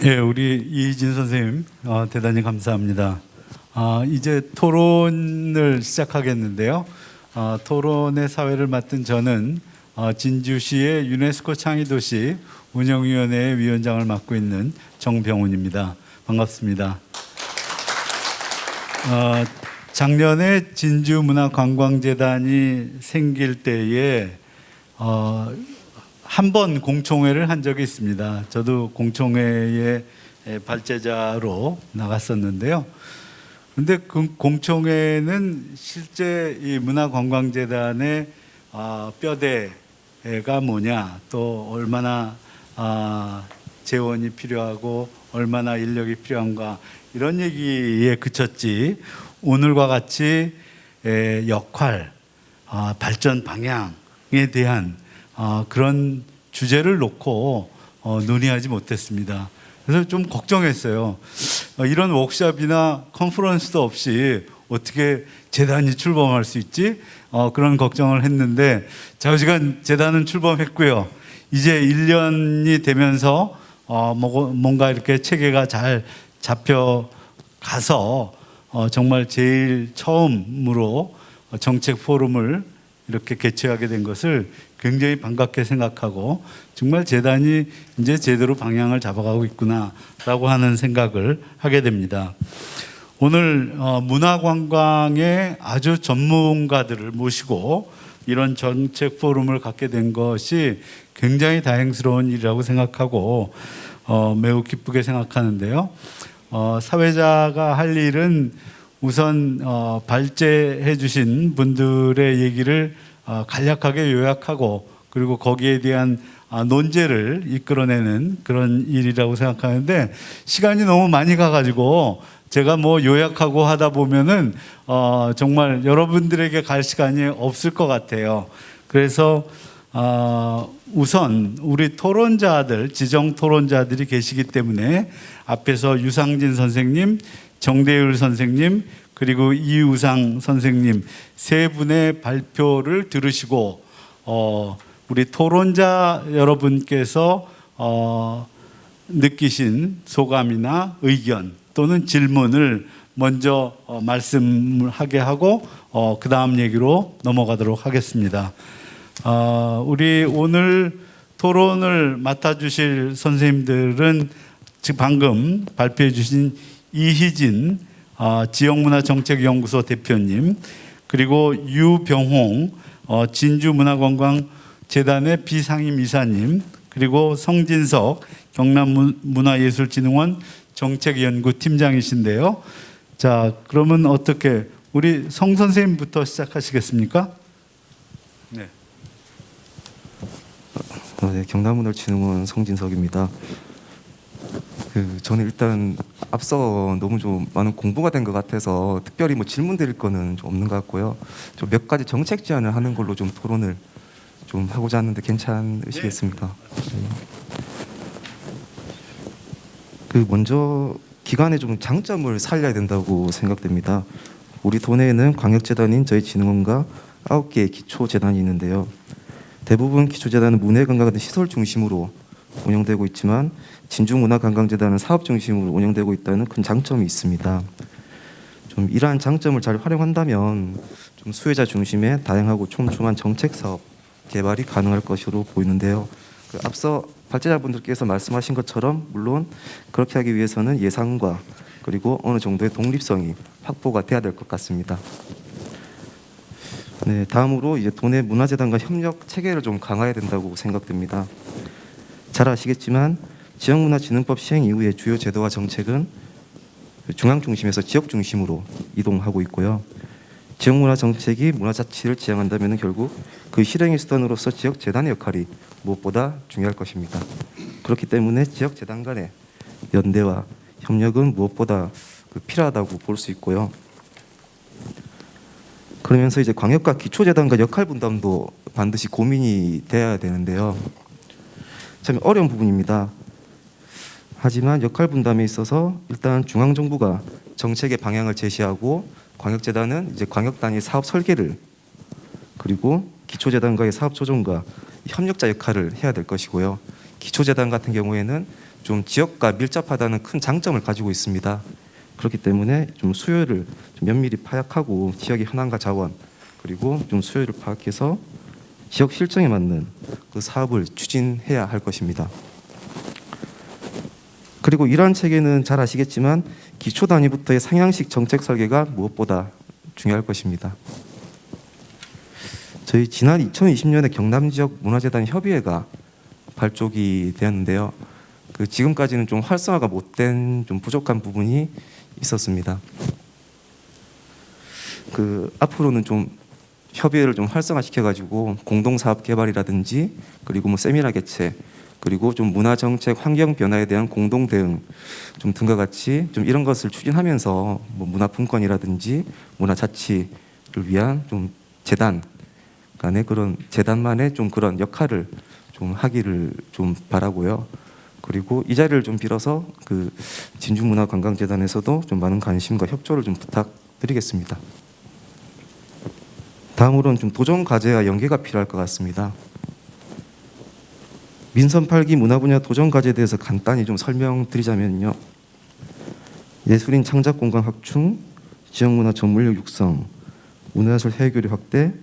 예, 우리 이희진 선생님 대단히 감사합니다. 이제 토론을 시작하겠는데요. 토론의 사회를 맡은 저는 진주시의 유네스코 창의도시 운영위원회 위원장을 맡고 있는 정병훈입니다. 반갑습니다. 작년에 진주문화관광재단이 생길 때에 한 번 공청회를 한 적이 있습니다. 저도 공청회의 발제자로 나갔었는데요. 그런데 그 공청회는 실제 이 문화관광재단의 뼈대가 뭐냐, 또 얼마나 재원이 필요하고 얼마나 인력이 필요한가, 이런 얘기에 그쳤지, 오늘과 같이 역할, 발전 방향에 대한 그런 주제를 놓고 논의하지 못했습니다. 그래서 좀 걱정했어요. 이런 워크숍이나 컨퍼런스도 없이 어떻게 재단이 출범할 수 있지? 그런 걱정을 했는데 좌우지간 재단은 출범했고요. 이제 1년이 되면서 뭔가 이렇게 체계가 잘 잡혀가서 정말 제일 처음으로 정책 포럼을 이렇게 개최하게 된 것을 굉장히 반갑게 생각하고, 정말 재단이 이제 제대로 방향을 잡아가고 있구나라고 하는 생각을 하게 됩니다. 오늘 문화관광의 아주 전문가들을 모시고 이런 정책 포럼을 갖게 된 것이 굉장히 다행스러운 일이라고 생각하고 매우 기쁘게 생각하는데요. 사회자가 할 일은 우선 발제해 주신 분들의 얘기를 간략하게 요약하고, 그리고 거기에 대한 논제를 이끌어내는 그런 일이라고 생각하는데, 시간이 너무 많이 가가지고 제가 뭐 요약하고 하다 보면은 정말 여러분들에게 갈 시간이 없을 것 같아요. 그래서 우선 우리 토론자들, 지정 토론자들이 계시기 때문에 앞에서 유상진 선생님, 정대율 선생님, 그리고 이우상 선생님 세 분의 발표를 들으시고 우리 토론자 여러분께서 느끼신 소감이나 의견 또는 질문을 먼저 말씀하게 하고 그 다음 얘기로 넘어가도록 하겠습니다. 우리 오늘 토론을 맡아주실 선생님들은 지금 방금 발표해 주신 이희진 지역문화정책연구소 대표님, 그리고 유병홍 진주문화관광재단의 비상임이사님, 그리고 성진석 경남문화예술진흥원 정책연구팀장이신데요. 자, 그러면 어떻게 우리 성 선생님부터 시작하시겠습니까? 네. 네, 경남문화진흥원 성진석입니다. 저는 일단 앞서 너무 좀 많은 공부가 된 것 같아서 특별히 뭐 질문 드릴 거는 좀 없는 것 같고요. 좀 몇 가지 정책 제안을 하는 걸로 좀 토론을 좀 하고자 하는데 괜찮으시겠습니까? 네. 먼저 기관의 좀 장점을 살려야 된다고 생각됩니다. 우리 도내에는 광역재단인 저희 진흥원과 9개의 기초재단이 있는데요. 대부분 기초재단은 문화관광 같은 시설 중심으로 운영되고 있지만 진주문화관광재단은 사업 중심으로 운영되고 있다는 큰 장점이 있습니다. 좀 이러한 장점을 잘 활용한다면 좀 수혜자 중심의 다양하고 촘촘한 정책 사업 개발이 가능할 것으로 보이는데요. 앞서 발제자분들께서 말씀하신 것처럼 물론 그렇게 하기 위해서는 예산과 그리고 어느 정도의 독립성이 확보가 돼야 될 것 같습니다. 네, 다음으로 이제 도내 문화재단과 협력 체계를 좀 강화해야 된다고 생각됩니다. 잘 아시겠지만 지역문화진흥법 시행 이후에 주요 제도와 정책은 중앙 중심에서 지역 중심으로 이동하고 있고요. 지역문화 정책이 문화자치를 지향한다면 결국 그 실행의 수단으로서 지역재단의 역할이 무엇보다 중요할 것입니다. 그렇기 때문에 지역재단 간의 연대와 협력은 무엇보다 필요하다고 볼 수 있고요. 그러면서 이제 광역과 기초재단과 역할 분담도 반드시 고민이 돼야 되는데요. 참 어려운 부분입니다. 하지만 역할 분담에 있어서 일단 중앙정부가 정책의 방향을 제시하고 광역재단은 이제 광역 단위 사업 설계를, 그리고 기초재단과의 사업 조정과 협력자 역할을 해야 될 것이고요. 기초재단 같은 경우에는 좀 지역과 밀접하다는 큰 장점을 가지고 있습니다. 그렇기 때문에 좀 수요를 좀 면밀히 파악하고 지역의 현황과 자원 그리고 좀 수요를 파악해서 지역 실정에 맞는 그 사업을 추진해야 할 것입니다. 그리고 이러한 체계는 잘 아시겠지만 기초 단위부터의 상향식 정책 설계가 무엇보다 중요할 것입니다. 저희 지난 2020년에 경남 지역 문화재단 협의회가 발족이 되었는데요. 그 지금까지는 좀 활성화가 못된 좀 부족한 부분이 있었습니다. 그 앞으로는 좀 협의회를 좀 활성화시켜 가지고 공동 사업 개발이라든지 그리고 뭐 세미나 개최 그리고 좀 문화 정책 환경 변화에 대한 공동 대응 좀 등과 같이 좀 이런 것을 추진하면서 뭐 문화 분권이라든지 문화 자치를 위한 좀 재단 간의 그런 재단만의 좀 그런 역할을 좀 하기를 좀 바라고요. 그리고 이 자리를 좀 빌어서 그 진주문화관광재단에서도 좀 많은 관심과 협조를 좀 부탁드리겠습니다. 다음으로는 좀 도전 과제와 연계가 필요할 것 같습니다. 민선 8기 문화 분야 도전 과제에 대해서 간단히 좀 설명드리자면요. 예술인 창작 공간 확충, 지역 문화 전문력 육성, 문화예술 해외교류 확대,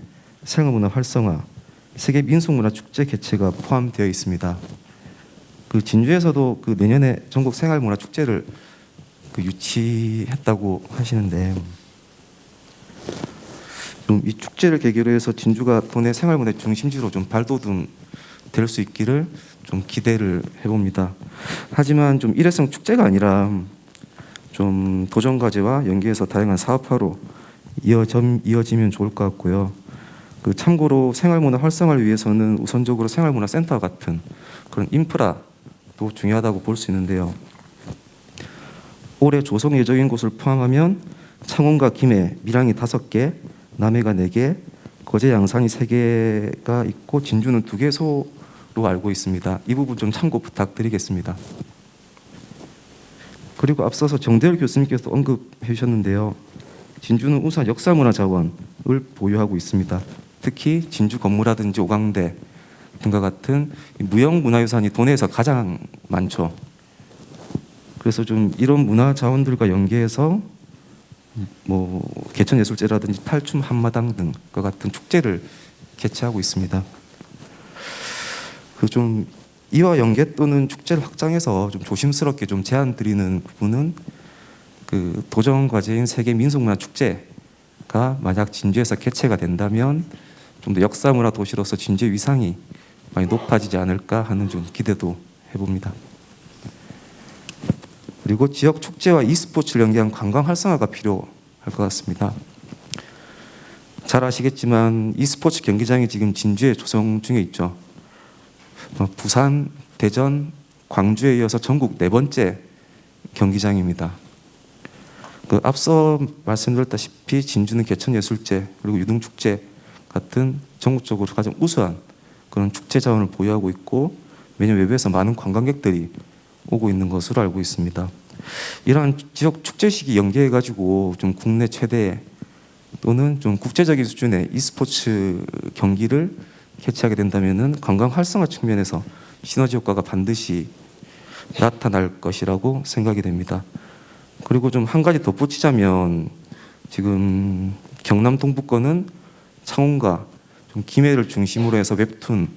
생활문화 활성화, 세계 민속문화 축제 개최가 포함되어 있습니다. 그 진주에서도 그 내년에 전국 생활문화 축제를 그 유치했다고 하시는데 좀 이 축제를 계기로 해서 진주가 도내 생활문화 중심지로 좀 발돋움 될 수 있기를 좀 기대를 해봅니다. 하지만 좀 일회성 축제가 아니라 좀 도전 과제와 연계해서 다양한 사업화로 이어지면 좋을 것 같고요. 그 참고로 생활문화 활성화를 위해서는 우선적으로 생활문화센터와 같은 그런 인프라도 중요하다고 볼 수 있는데요. 올해 조성 예정인 곳을 포함하면 창원과 김해, 밀양이 5개, 남해가 4개, 거제, 양산이 3개가 있고 진주는 2개소로 알고 있습니다. 이 부분 좀 참고 부탁드리겠습니다. 그리고 앞서서 정대열 교수님께서 언급해 주셨는데요. 진주는 우수한 역사문화 자원을 보유하고 있습니다. 특히 진주 건물이라든지 오강대 등과 같은 무형문화유산이 도내에서 가장 많죠. 그래서 좀 이런 문화 자원들과 연계해서 뭐 개천예술제라든지 탈춤 한마당 등과 같은 축제를 개최하고 있습니다. 그 좀 이와 연계 또는 축제를 확장해서 좀 조심스럽게 좀 제안 드리는 부분은 그 도전 과제인 세계 민속문화 축제가 만약 진주에서 개최가 된다면 좀 더 역사문화 도시로서 진주의 위상이 많이 높아지지 않을까 하는 좀 기대도 해봅니다. 그리고 지역 축제와 e스포츠를 연계한 관광 활성화가 필요할 것 같습니다. 잘 아시겠지만 e스포츠 경기장이 지금 진주에 조성 중에 있죠. 부산, 대전, 광주에 이어서 전국 4번째 경기장입니다. 그 앞서 말씀드렸다시피 진주는 개천예술제 그리고 유등축제 같은 전국적으로 가장 우수한 그런 축제 자원을 보유하고 있고 매년 외부에서 많은 관광객들이 오고 있는 것으로 알고 있습니다. 이러한 지역 축제 시기 연계해 가지고 좀 국내 최대 또는 좀 국제적인 수준의 e스포츠 경기를 개최하게 된다면은 관광 활성화 측면에서 시너지 효과가 반드시 나타날 것이라고 생각이 됩니다. 그리고 좀 한 가지 덧붙이자면 지금 경남 동부권은 창원과 좀 김해를 중심으로 해서 웹툰,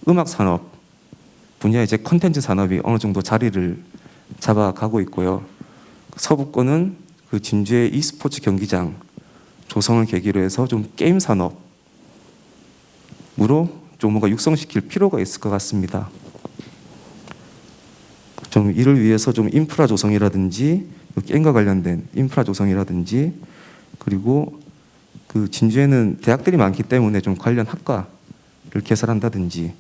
음악 산업 분야 이제 콘텐츠 산업이 어느 정도 자리를 잡아가고 있고요. 서부권은 그 진주의 e스포츠 경기장 조성을 계기로 해서 좀 게임 산업으로 좀 뭔가 육성시킬 필요가 있을 것 같습니다. 좀 이를 위해서 좀 인프라 조성이라든지 게임과 관련된 인프라 조성이라든지 그리고 그 진주에는 대학들이 많기 때문에 좀 관련 학과를 개설한다든지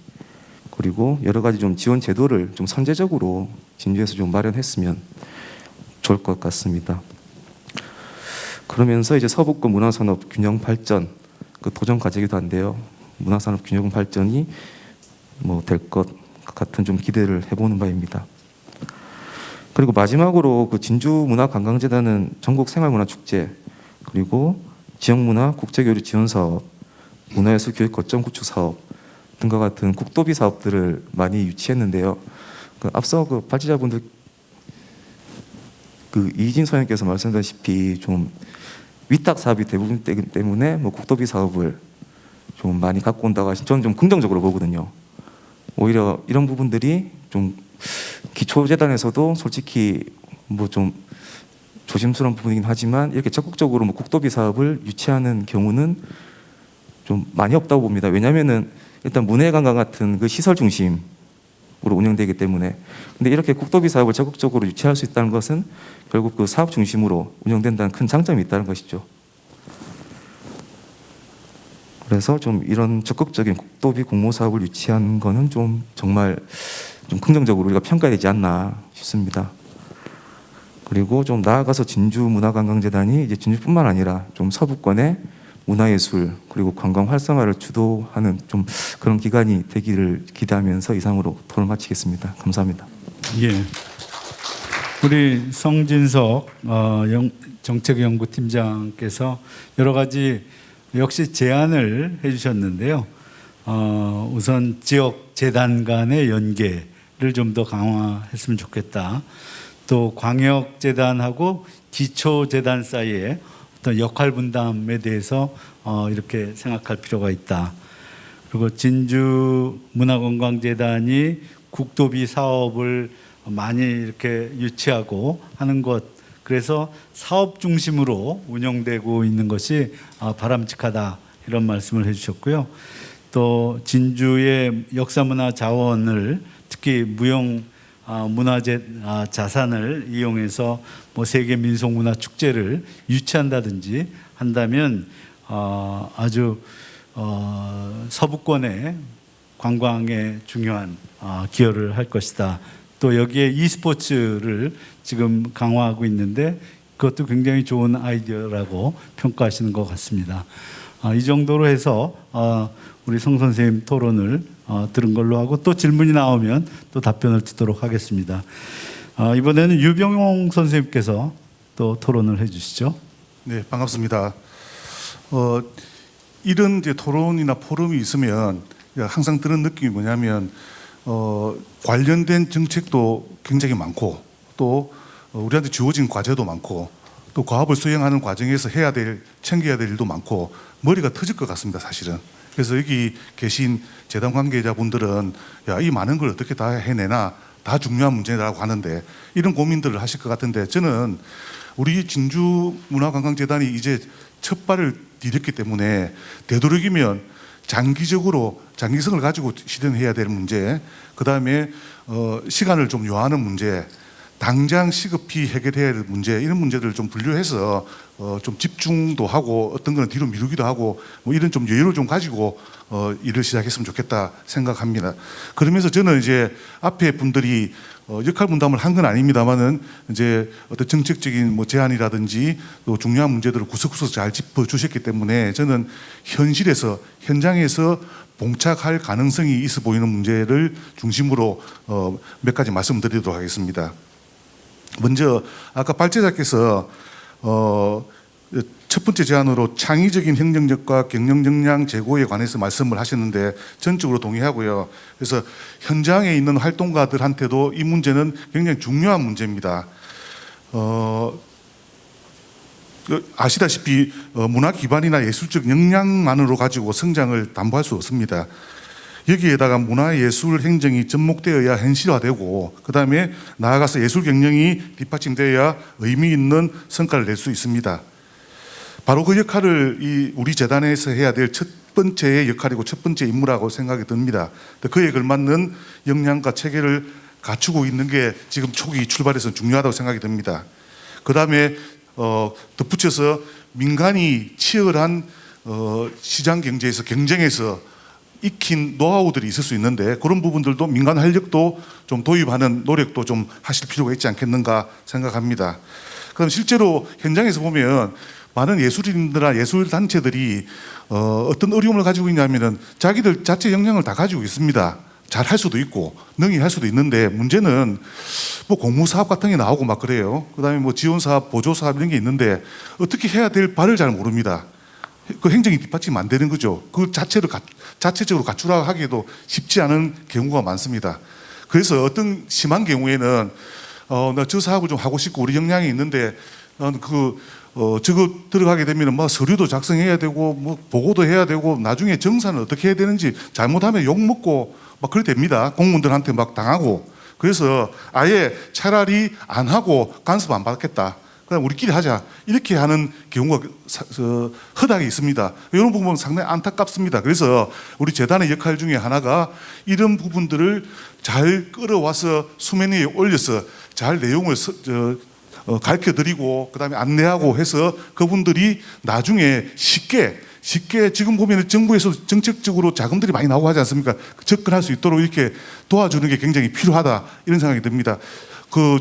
그리고 여러 가지 좀 지원 제도를 좀 선제적으로 진주에서 좀 마련했으면 좋을 것 같습니다. 그러면서 이제 서부권 문화산업 균형 발전 그 도전 과제이기도 한데요. 문화산업 균형 발전이 뭐 될 것 같은 좀 기대를 해보는 바입니다. 그리고 마지막으로 그 진주문화관광재단은 전국 생활문화축제 그리고 지역문화 국제교류 지원 사업, 문화예술 교육 거점 구축 사업 등과 같은 국도비 사업들을 많이 유치했는데요. 앞서 발제자분들 이진 소장님께서 말씀하셨다시피 좀 위탁 사업이 대부분 되기 때문에 뭐 국도비 사업을 좀 많이 갖고 온다고 하신 저는 좀 긍정적으로 보거든요. 오히려 이런 부분들이 좀 기초재단에서도 솔직히 뭐 좀 조심스러운 부분이긴 하지만 이렇게 적극적으로 뭐 국도비 사업을 유치하는 경우는 좀 많이 없다고 봅니다. 왜냐하면은 일단 문해관광 같은 그 시설 중심으로 운영되기 때문에. 근데 이렇게 국도비 사업을 적극적으로 유치할 수 있다는 것은 결국 그 사업 중심으로 운영된다는 큰 장점이 있다는 것이죠. 그래서 좀 이런 적극적인 국도비 공모 사업을 유치한 거는 좀 정말 좀 긍정적으로 우리가 평가해야 되지 않나 싶습니다. 그리고 좀 나아가서 진주문화관광재단이 이제 진주뿐만 아니라 좀 서부권의 문화예술 그리고 관광 활성화를 주도하는 좀 그런 기관이 되기를 기대하면서 이상으로 토론을 마치겠습니다. 감사합니다. 예. 우리 성진석 정책연구팀장께서 여러 가지 역시 제안을 해주셨는데요. 우선 지역 재단 간의 연계를 좀 더 강화했으면 좋겠다. 또 광역재단하고 기초재단 사이에 어떤 역할 분담에 대해서 이렇게 생각할 필요가 있다. 그리고 진주문화관광재단이 국도비 사업을 많이 이렇게 유치하고 하는 것, 그래서 사업 중심으로 운영되고 있는 것이 바람직하다, 이런 말씀을 해주셨고요. 또 진주의 역사문화 자원을 특히 무형 문화재 자산을 이용해서 뭐 세계 민속문화 축제를 유치한다든지 한다면 아주 서부권의 관광에 중요한 기여를 할 것이다. 또 여기에 e스포츠를 지금 강화하고 있는데 그것도 굉장히 좋은 아이디어라고 평가하시는 것 같습니다. 이 정도로 해서 우리 성 선생님 토론을 들은 걸로 하고 또 질문이 나오면 또 답변을 듣도록 하겠습니다. 이번에는 유병용 선생님께서 또 토론을 해주시죠. 네, 반갑습니다. 이런 이제 토론이나 포럼이 있으면 항상 드는 느낌이 뭐냐면 관련된 정책도 굉장히 많고 또 우리한테 주어진 과제도 많고 또 과업을 수행하는 과정에서 챙겨야 될 일도 많고 머리가 터질 것 같습니다, 사실은. 그래서 여기 계신 재단 관계자분들은 이 많은 걸 어떻게 다 해내나, 다 중요한 문제라고 하는데 이런 고민들을 하실 것 같은데, 저는 우리 진주문화관광재단이 이제 첫 발을 디뎠기 때문에 되도록이면 장기성을 가지고 실현해야 될 문제, 그 다음에 시간을 좀 요하는 문제, 당장 시급히 해결해야 할 문제, 이런 문제들을 좀 분류해서 좀 집중도 하고 어떤 거는 뒤로 미루기도 하고 뭐 이런 좀 여유를 좀 가지고 일을 시작했으면 좋겠다 생각합니다. 그러면서 저는 이제 앞에 분들이 역할 분담을 한 건 아닙니다만은 이제 어떤 정책적인 뭐 제안이라든지 또 중요한 문제들을 구석구석 잘 짚어주셨기 때문에 저는 현장에서 봉착할 가능성이 있어 보이는 문제를 중심으로 몇 가지 말씀드리도록 하겠습니다. 먼저 아까 발제자께서 첫 번째 제안으로 창의적인 행정력과 경영 역량 제고에 관해서 말씀을 하셨는데 전적으로 동의하고요. 그래서 현장에 있는 활동가들한테도 이 문제는 굉장히 중요한 문제입니다. 아시다시피 문화 기반이나 예술적 역량만으로 가지고 성장을 담보할 수 없습니다. 여기에다가 문화예술 행정이 접목되어야 현실화되고 그 다음에 나아가서 예술 경영이 뒷받침되어야 의미 있는 성과를 낼 수 있습니다. 바로 그 역할을 우리 재단에서 해야 될 첫 번째의 역할이고 첫 번째 임무라고 생각이 듭니다. 그에 걸맞는 역량과 체계를 갖추고 있는 게 지금 초기 출발에서 중요하다고 생각이 듭니다. 그 다음에 덧붙여서 민간이 치열한 시장 경제에서 경쟁에서 익힌 노하우들이 있을 수 있는데 그런 부분들도 민간 활력도 좀 도입하는 노력도 좀 하실 필요가 있지 않겠는가 생각합니다. 그럼 실제로 현장에서 보면 많은 예술인들이나 예술단체들이 어떤 어려움을 가지고 있냐면은 자기들 자체 역량을 다 가지고 있습니다. 잘 할 수도 있고 능히 할 수도 있는데 문제는 뭐 공모사업 같은 게 나오고 막 그래요. 그 다음에 뭐 지원사업, 보조사업 이런 게 있는데 어떻게 해야 될 바를 잘 모릅니다. 그 행정이 뒷받침 안 되는 거죠. 그 자체적으로 갖추라 하기에도 쉽지 않은 경우가 많습니다. 그래서 어떤 심한 경우에는 나 저 사업을 좀 하고 싶고 우리 역량이 있는데 나는 저거 들어가게 되면 뭐 서류도 작성해야 되고 뭐 보고도 해야 되고 나중에 정산을 어떻게 해야 되는지 잘못하면 욕 먹고 막 그래 됩니다. 공무원들한테 막 당하고. 그래서 아예 차라리 안 하고 간섭 안 받겠다. 그냥 우리끼리 하자. 이렇게 하는 경우가 허다하게 있습니다. 이런 부분은 상당히 안타깝습니다. 그래서 우리 재단의 역할 중에 하나가 이런 부분들을 잘 끌어와서 수면 위에 올려서 잘 내용을 가르쳐드리고 그다음에 안내하고 해서 그분들이 나중에 쉽게 지금 보면 정부에서 정책적으로 자금들이 많이 나오고 하지 않습니까? 접근할 수 있도록 이렇게 도와주는 게 굉장히 필요하다 이런 생각이 듭니다.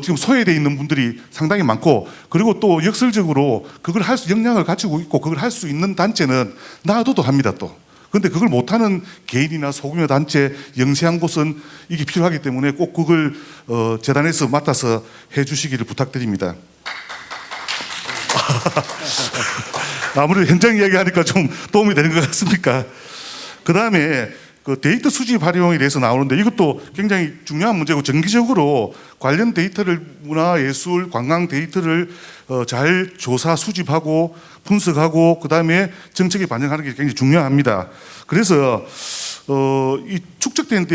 지금 소외되어 있는 분들이 상당히 많고 그리고 또 역설적으로 그걸 할 수 역량을 갖추고 있고 그걸 할 수 있는 단체는 놔둬도 합니다 또. 그런데 그걸 못하는 개인이나 소규모 단체 영세한 곳은 이게 필요하기 때문에 꼭 그걸 재단에서 맡아서 해주시기를 부탁드립니다. 아무래도 현장 이야기하니까 좀 도움이 되는 것 같습니까? 그 다음에 데이터 수집 활용에 대해서 나오는데 이것도 굉장히 중요한 문제고 정기적으로 관련 데이터를 문화예술, 관광 데이터를 잘 조사 수집하고 분석하고 그 다음에 정책에 반영하는 게 굉장히 중요합니다. 그래서 이 축적된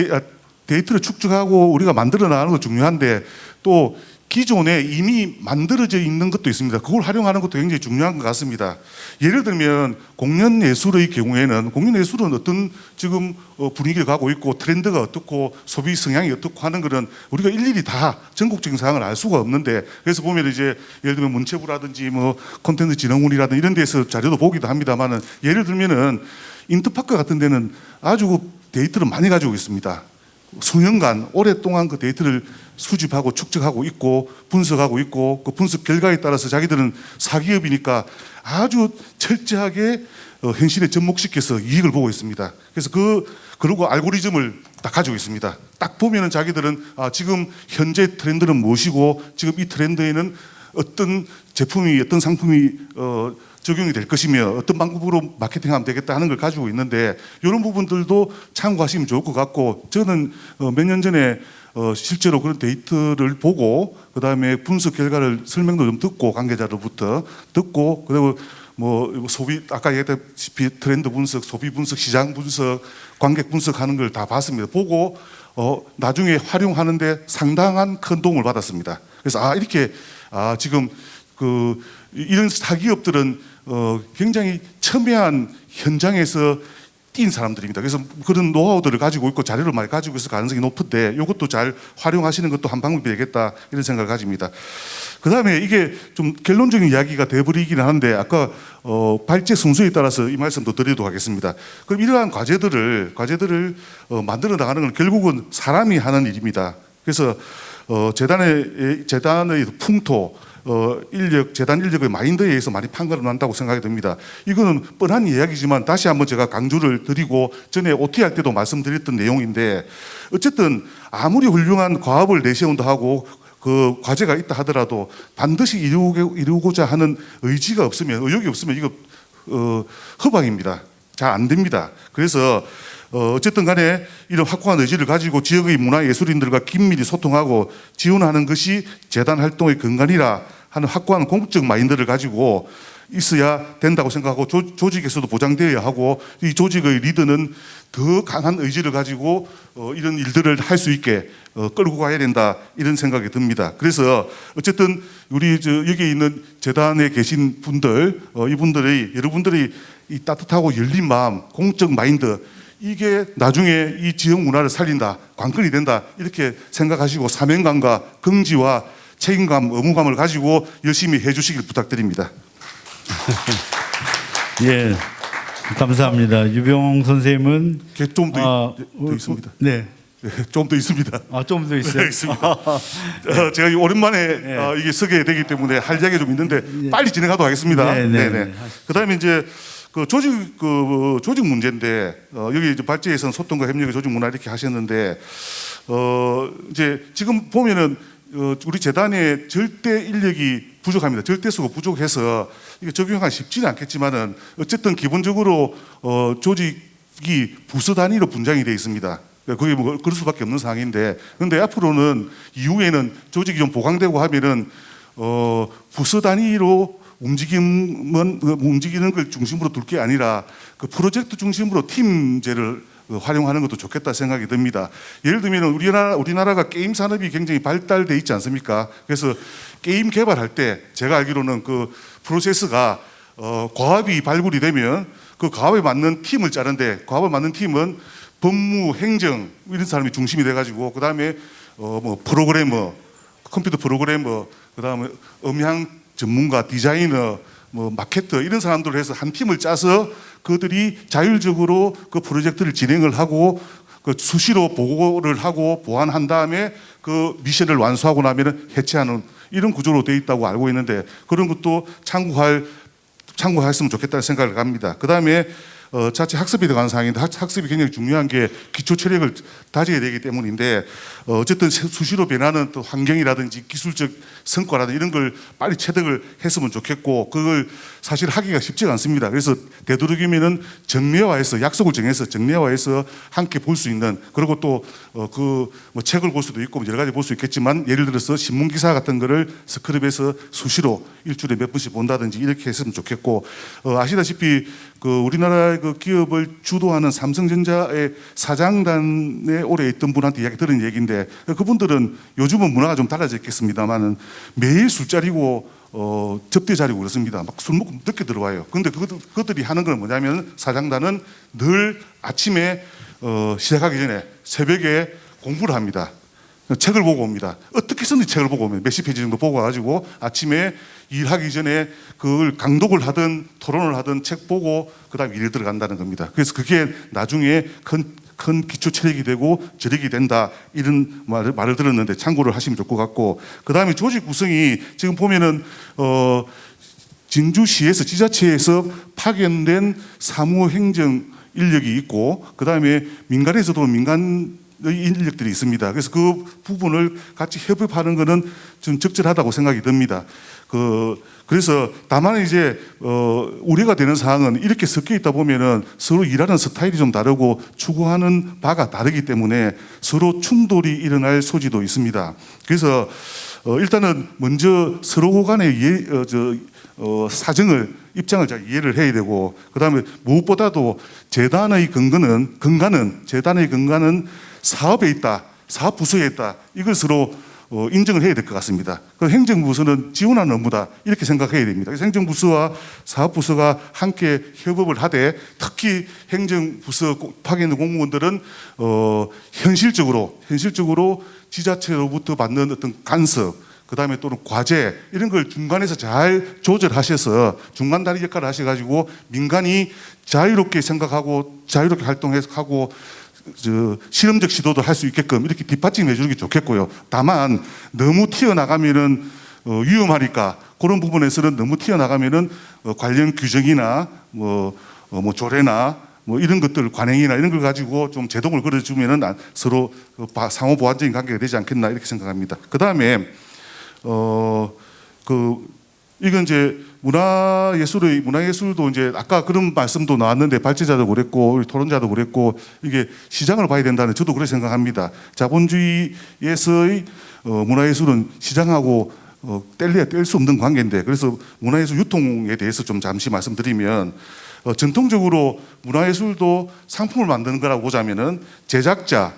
데이터를 축적하고 우리가 만들어 나가는 것도 중요한데 또 기존에 이미 만들어져 있는 것도 있습니다. 그걸 활용하는 것도 굉장히 중요한 것 같습니다. 예를 들면 공연예술의 경우에는 공연예술은 어떤 지금 분위기를 가고 있고 트렌드가 어떻고 소비 성향이 어떻고 하는 것은 우리가 일일이 다 전국적인 상황을 알 수가 없는데 그래서 보면 이제 예를 들면 문체부라든지 뭐 콘텐츠 진흥원이라든지 이런 데서 자료도 보기도 합니다만은 예를 들면은 인터파크 같은 데는 아주 데이터를 많이 가지고 있습니다. 수년간 오랫동안 그 데이터를 수집하고 축적하고 있고 분석하고 있고 그 분석 결과에 따라서 자기들은 사기업이니까 아주 철저하게 현실에 접목시켜서 이익을 보고 있습니다. 그래서 그리고 알고리즘을 딱 가지고 있습니다. 딱 보면은 자기들은 지금 현재 트렌드는 무엇이고 지금 이 트렌드에는 어떤 제품이 어떤 상품이 적용이 될 것이며 어떤 방법으로 마케팅하면 되겠다 하는 걸 가지고 있는데 이런 부분들도 참고하시면 좋을 것 같고 저는 몇 년 전에 실제로 그런 데이터를 보고 그 다음에 분석 결과를 설명도 좀 듣고 관계자로부터 듣고 그리고 뭐 소비 아까 얘기했다시피 트렌드 분석, 소비 분석, 시장 분석, 관객 분석하는 걸 다 봤습니다. 보고 나중에 활용하는데 상당한 큰 도움을 받았습니다. 그래서 이렇게 지금 이런 사기업들은 굉장히 첨예한 현장에서 뛴 사람들입니다. 그래서 그런 노하우들을 가지고 있고 자료를 많이 가지고 있을 가능성이 높은데 이것도 잘 활용하시는 것도 한 방법이 되겠다 이런 생각을 가집니다. 그 다음에 이게 좀 결론적인 이야기가 돼버리기는 하는데 아까 발제 순서에 따라서 이 말씀도 드리도록 하겠습니다. 그럼 이러한 과제들을 만들어 나가는 건 결국은 사람이 하는 일입니다. 그래서 재단의 풍토 재단 인력의 마인드에 의해서 많이 판가름 난다고 생각이 듭니다. 이거는 뻔한 이야기지만 다시 한번 제가 강조를 드리고 전에 OT 할 때도 말씀드렸던 내용인데 어쨌든 아무리 훌륭한 과업을 내세운다 하고 그 과제가 있다 하더라도 반드시 이루고자 하는 의지가 없으면 의욕이 없으면 이거 허방입니다. 잘 안 됩니다. 그래서 어쨌든 간에 이런 확고한 의지를 가지고 지역의 문화예술인들과 긴밀히 소통하고 지원하는 것이 재단 활동의 근간이라 하는 확고한 공적 마인드를 가지고 있어야 된다고 생각하고 조직에서도 보장되어야 하고 이 조직의 리더는 더 강한 의지를 가지고 이런 일들을 할 수 있게 끌고 가야 된다 이런 생각이 듭니다. 그래서 어쨌든 우리 여기 있는 재단에 계신 분들 여러분들이 이 따뜻하고 열린 마음 공적 마인드 이게 나중에 이 지역 문화를 살린다, 관건이 된다 이렇게 생각하시고 사명감과 긍지와 책임감, 의무감을 가지고 열심히 해주시길 부탁드립니다. 예, 감사합니다. 유병홍 선생님은 좀 더 있습니다. 네, 좀 더 있습니다. 좀 더 있어요. 네, 있습니다. 제가 오랜만에 이게 서게 되기 때문에 할 이야기가 좀 있는데 빨리 진행하도록 하겠습니다. 네. 그다음에 이제 조직 문제인데 여기 이제 발제에서는 소통과 협력의 조직 문화 이렇게 하셨는데 이제 지금 보면은 우리 재단의 절대 인력이 부족합니다. 절대수가 부족해서 이게 적용하기 쉽지는 않겠지만은 어쨌든 기본적으로 조직이 부서 단위로 분장이 되어 있습니다. 그게 뭐 그럴 수밖에 없는 상황인데, 근데 앞으로는 이후에는 조직이 좀 보강되고 하면은 부서 단위로 움직이는 걸 중심으로 둘 게 아니라 그 프로젝트 중심으로 팀제를 활용하는 것도 좋겠다 생각이 듭니다. 예를 들면 우리나라가 게임 산업이 굉장히 발달돼 있지 않습니까? 그래서 게임 개발할 때 제가 알기로는 그 프로세스가 과업이 발굴이 되면 그 과업에 맞는 팀을 짜는데, 과업에 맞는 팀은 법무, 행정 이런 사람이 중심이 돼가지고, 그 다음에 뭐 프로그래머, 컴퓨터 프로그래머, 그 다음에 음향 전문가, 디자이너, 뭐 마케터 이런 사람들을 해서 한 팀을 짜서 그들이 자율적으로 그 프로젝트를 진행을 하고 그 수시로 보고를 하고 보완한 다음에 그 미션을 완수하고 나면은 해체하는 이런 구조로 되어 있다고 알고 있는데, 그런 것도 참고했으면 좋겠다는 생각을 합니다. 그 다음에 자체 학습에 대한 사항인데, 학습이 굉장히 중요한 게 기초 체력을 다져야 되기 때문인데, 어쨌든 수시로 변하는 또 환경이라든지 기술적 성과라든지 이런 걸 빨리 체득을 했으면 좋겠고, 그걸 사실 하기가 쉽지가 않습니다. 그래서 되도록이면은 정례화해서, 약속을 정해서 정례화해서 함께 볼 수 있는, 그리고 또 뭐 책을 볼 수도 있고 여러 가지 볼 수 있겠지만, 예를 들어서 신문 기사 같은 거를 스크립에서 수시로 일주일에 몇 번씩 본다든지 이렇게 했으면 좋겠고, 아시다시피 그 우리나라의 그 기업을 주도하는 삼성전자의 사장단에 오래 있던 분한테 이야기 들은 얘기인데, 그분들은 요즘은 문화가 좀 달라졌겠습니다만은 매일 술자리고 접대 자리고 그렇습니다. 막 술 먹고 늦게 들어와요. 그런데 그들이 하는 건 뭐냐면, 사장단은 늘 아침에 시작하기 전에 새벽에 공부를 합니다. 책을 보고 옵니다. 어떻게 해서든지 책을 보고 옵니다. 몇십 페이지 정도 보고 가지고 아침에 일하기 전에 그걸 강독을 하든 토론을 하든 책 보고 그다음에 일에 들어간다는 겁니다. 그래서 그게 나중에 큰 기초 체력이 되고 저력이 된다, 이런 말을 들었는데 참고를 하시면 좋을 것 같고, 그다음에 조직 구성이 지금 보면은 진주시에서, 지자체에서 파견된 사무행정 인력이 있고, 그다음에 민간에서도 민간 인력들이 있습니다. 그래서 그 부분을 같이 협업하는 것은 좀 적절하다고 생각이 듭니다. 그래서 다만 이제 우려가 되는 사항은, 이렇게 섞여 있다 보면은 서로 일하는 스타일이 좀 다르고 추구하는 바가 다르기 때문에 서로 충돌이 일어날 소지도 있습니다. 그래서 일단은 먼저 서로 간의 입장을 잘 이해를 해야 되고, 그다음에 무엇보다도 재단의 근간은 사업에 있다, 사업 부서에 있다, 이걸 서로 인정을 해야 될 것 같습니다. 행정부서는 지원하는 업무다, 이렇게 생각해야 됩니다. 그래서 행정부서와 사업부서가 함께 협업을 하되, 특히 행정부서 파견된 공무원들은 현실적으로 지자체로부터 받는 어떤 간섭, 그 다음에 또는 과제 이런 걸 중간에서 잘 조절하셔서 중간 다리 역할을 하셔가지고 민간이 자유롭게 생각하고 자유롭게 활동하고 실험적 시도도 할 수 있게끔 이렇게 뒷받침해 주는 게 좋겠고요. 다만 너무 튀어나가면은 위험하니까, 그런 부분에서는 너무 튀어나가면은 관련 규정이나 뭐 조례나 뭐 이런 것들, 관행이나 이런 걸 가지고 좀 제동을 걸어주면은 서로 상호 보완적인 관계가 되지 않겠나, 이렇게 생각합니다. 그 다음에 이건 이제 문화예술도 이제 아까 그런 말씀도 나왔는데, 발제자도 그랬고 우리 토론자도 그랬고, 이게 시장을 봐야 된다는, 저도 그렇게 생각합니다. 자본주의에서의 문화예술은 시장하고 뗄래야 뗄 수 없는 관계인데, 그래서 문화예술 유통에 대해서 좀 잠시 말씀드리면, 전통적으로 문화예술도 상품을 만드는 거라고 보자면은 제작자,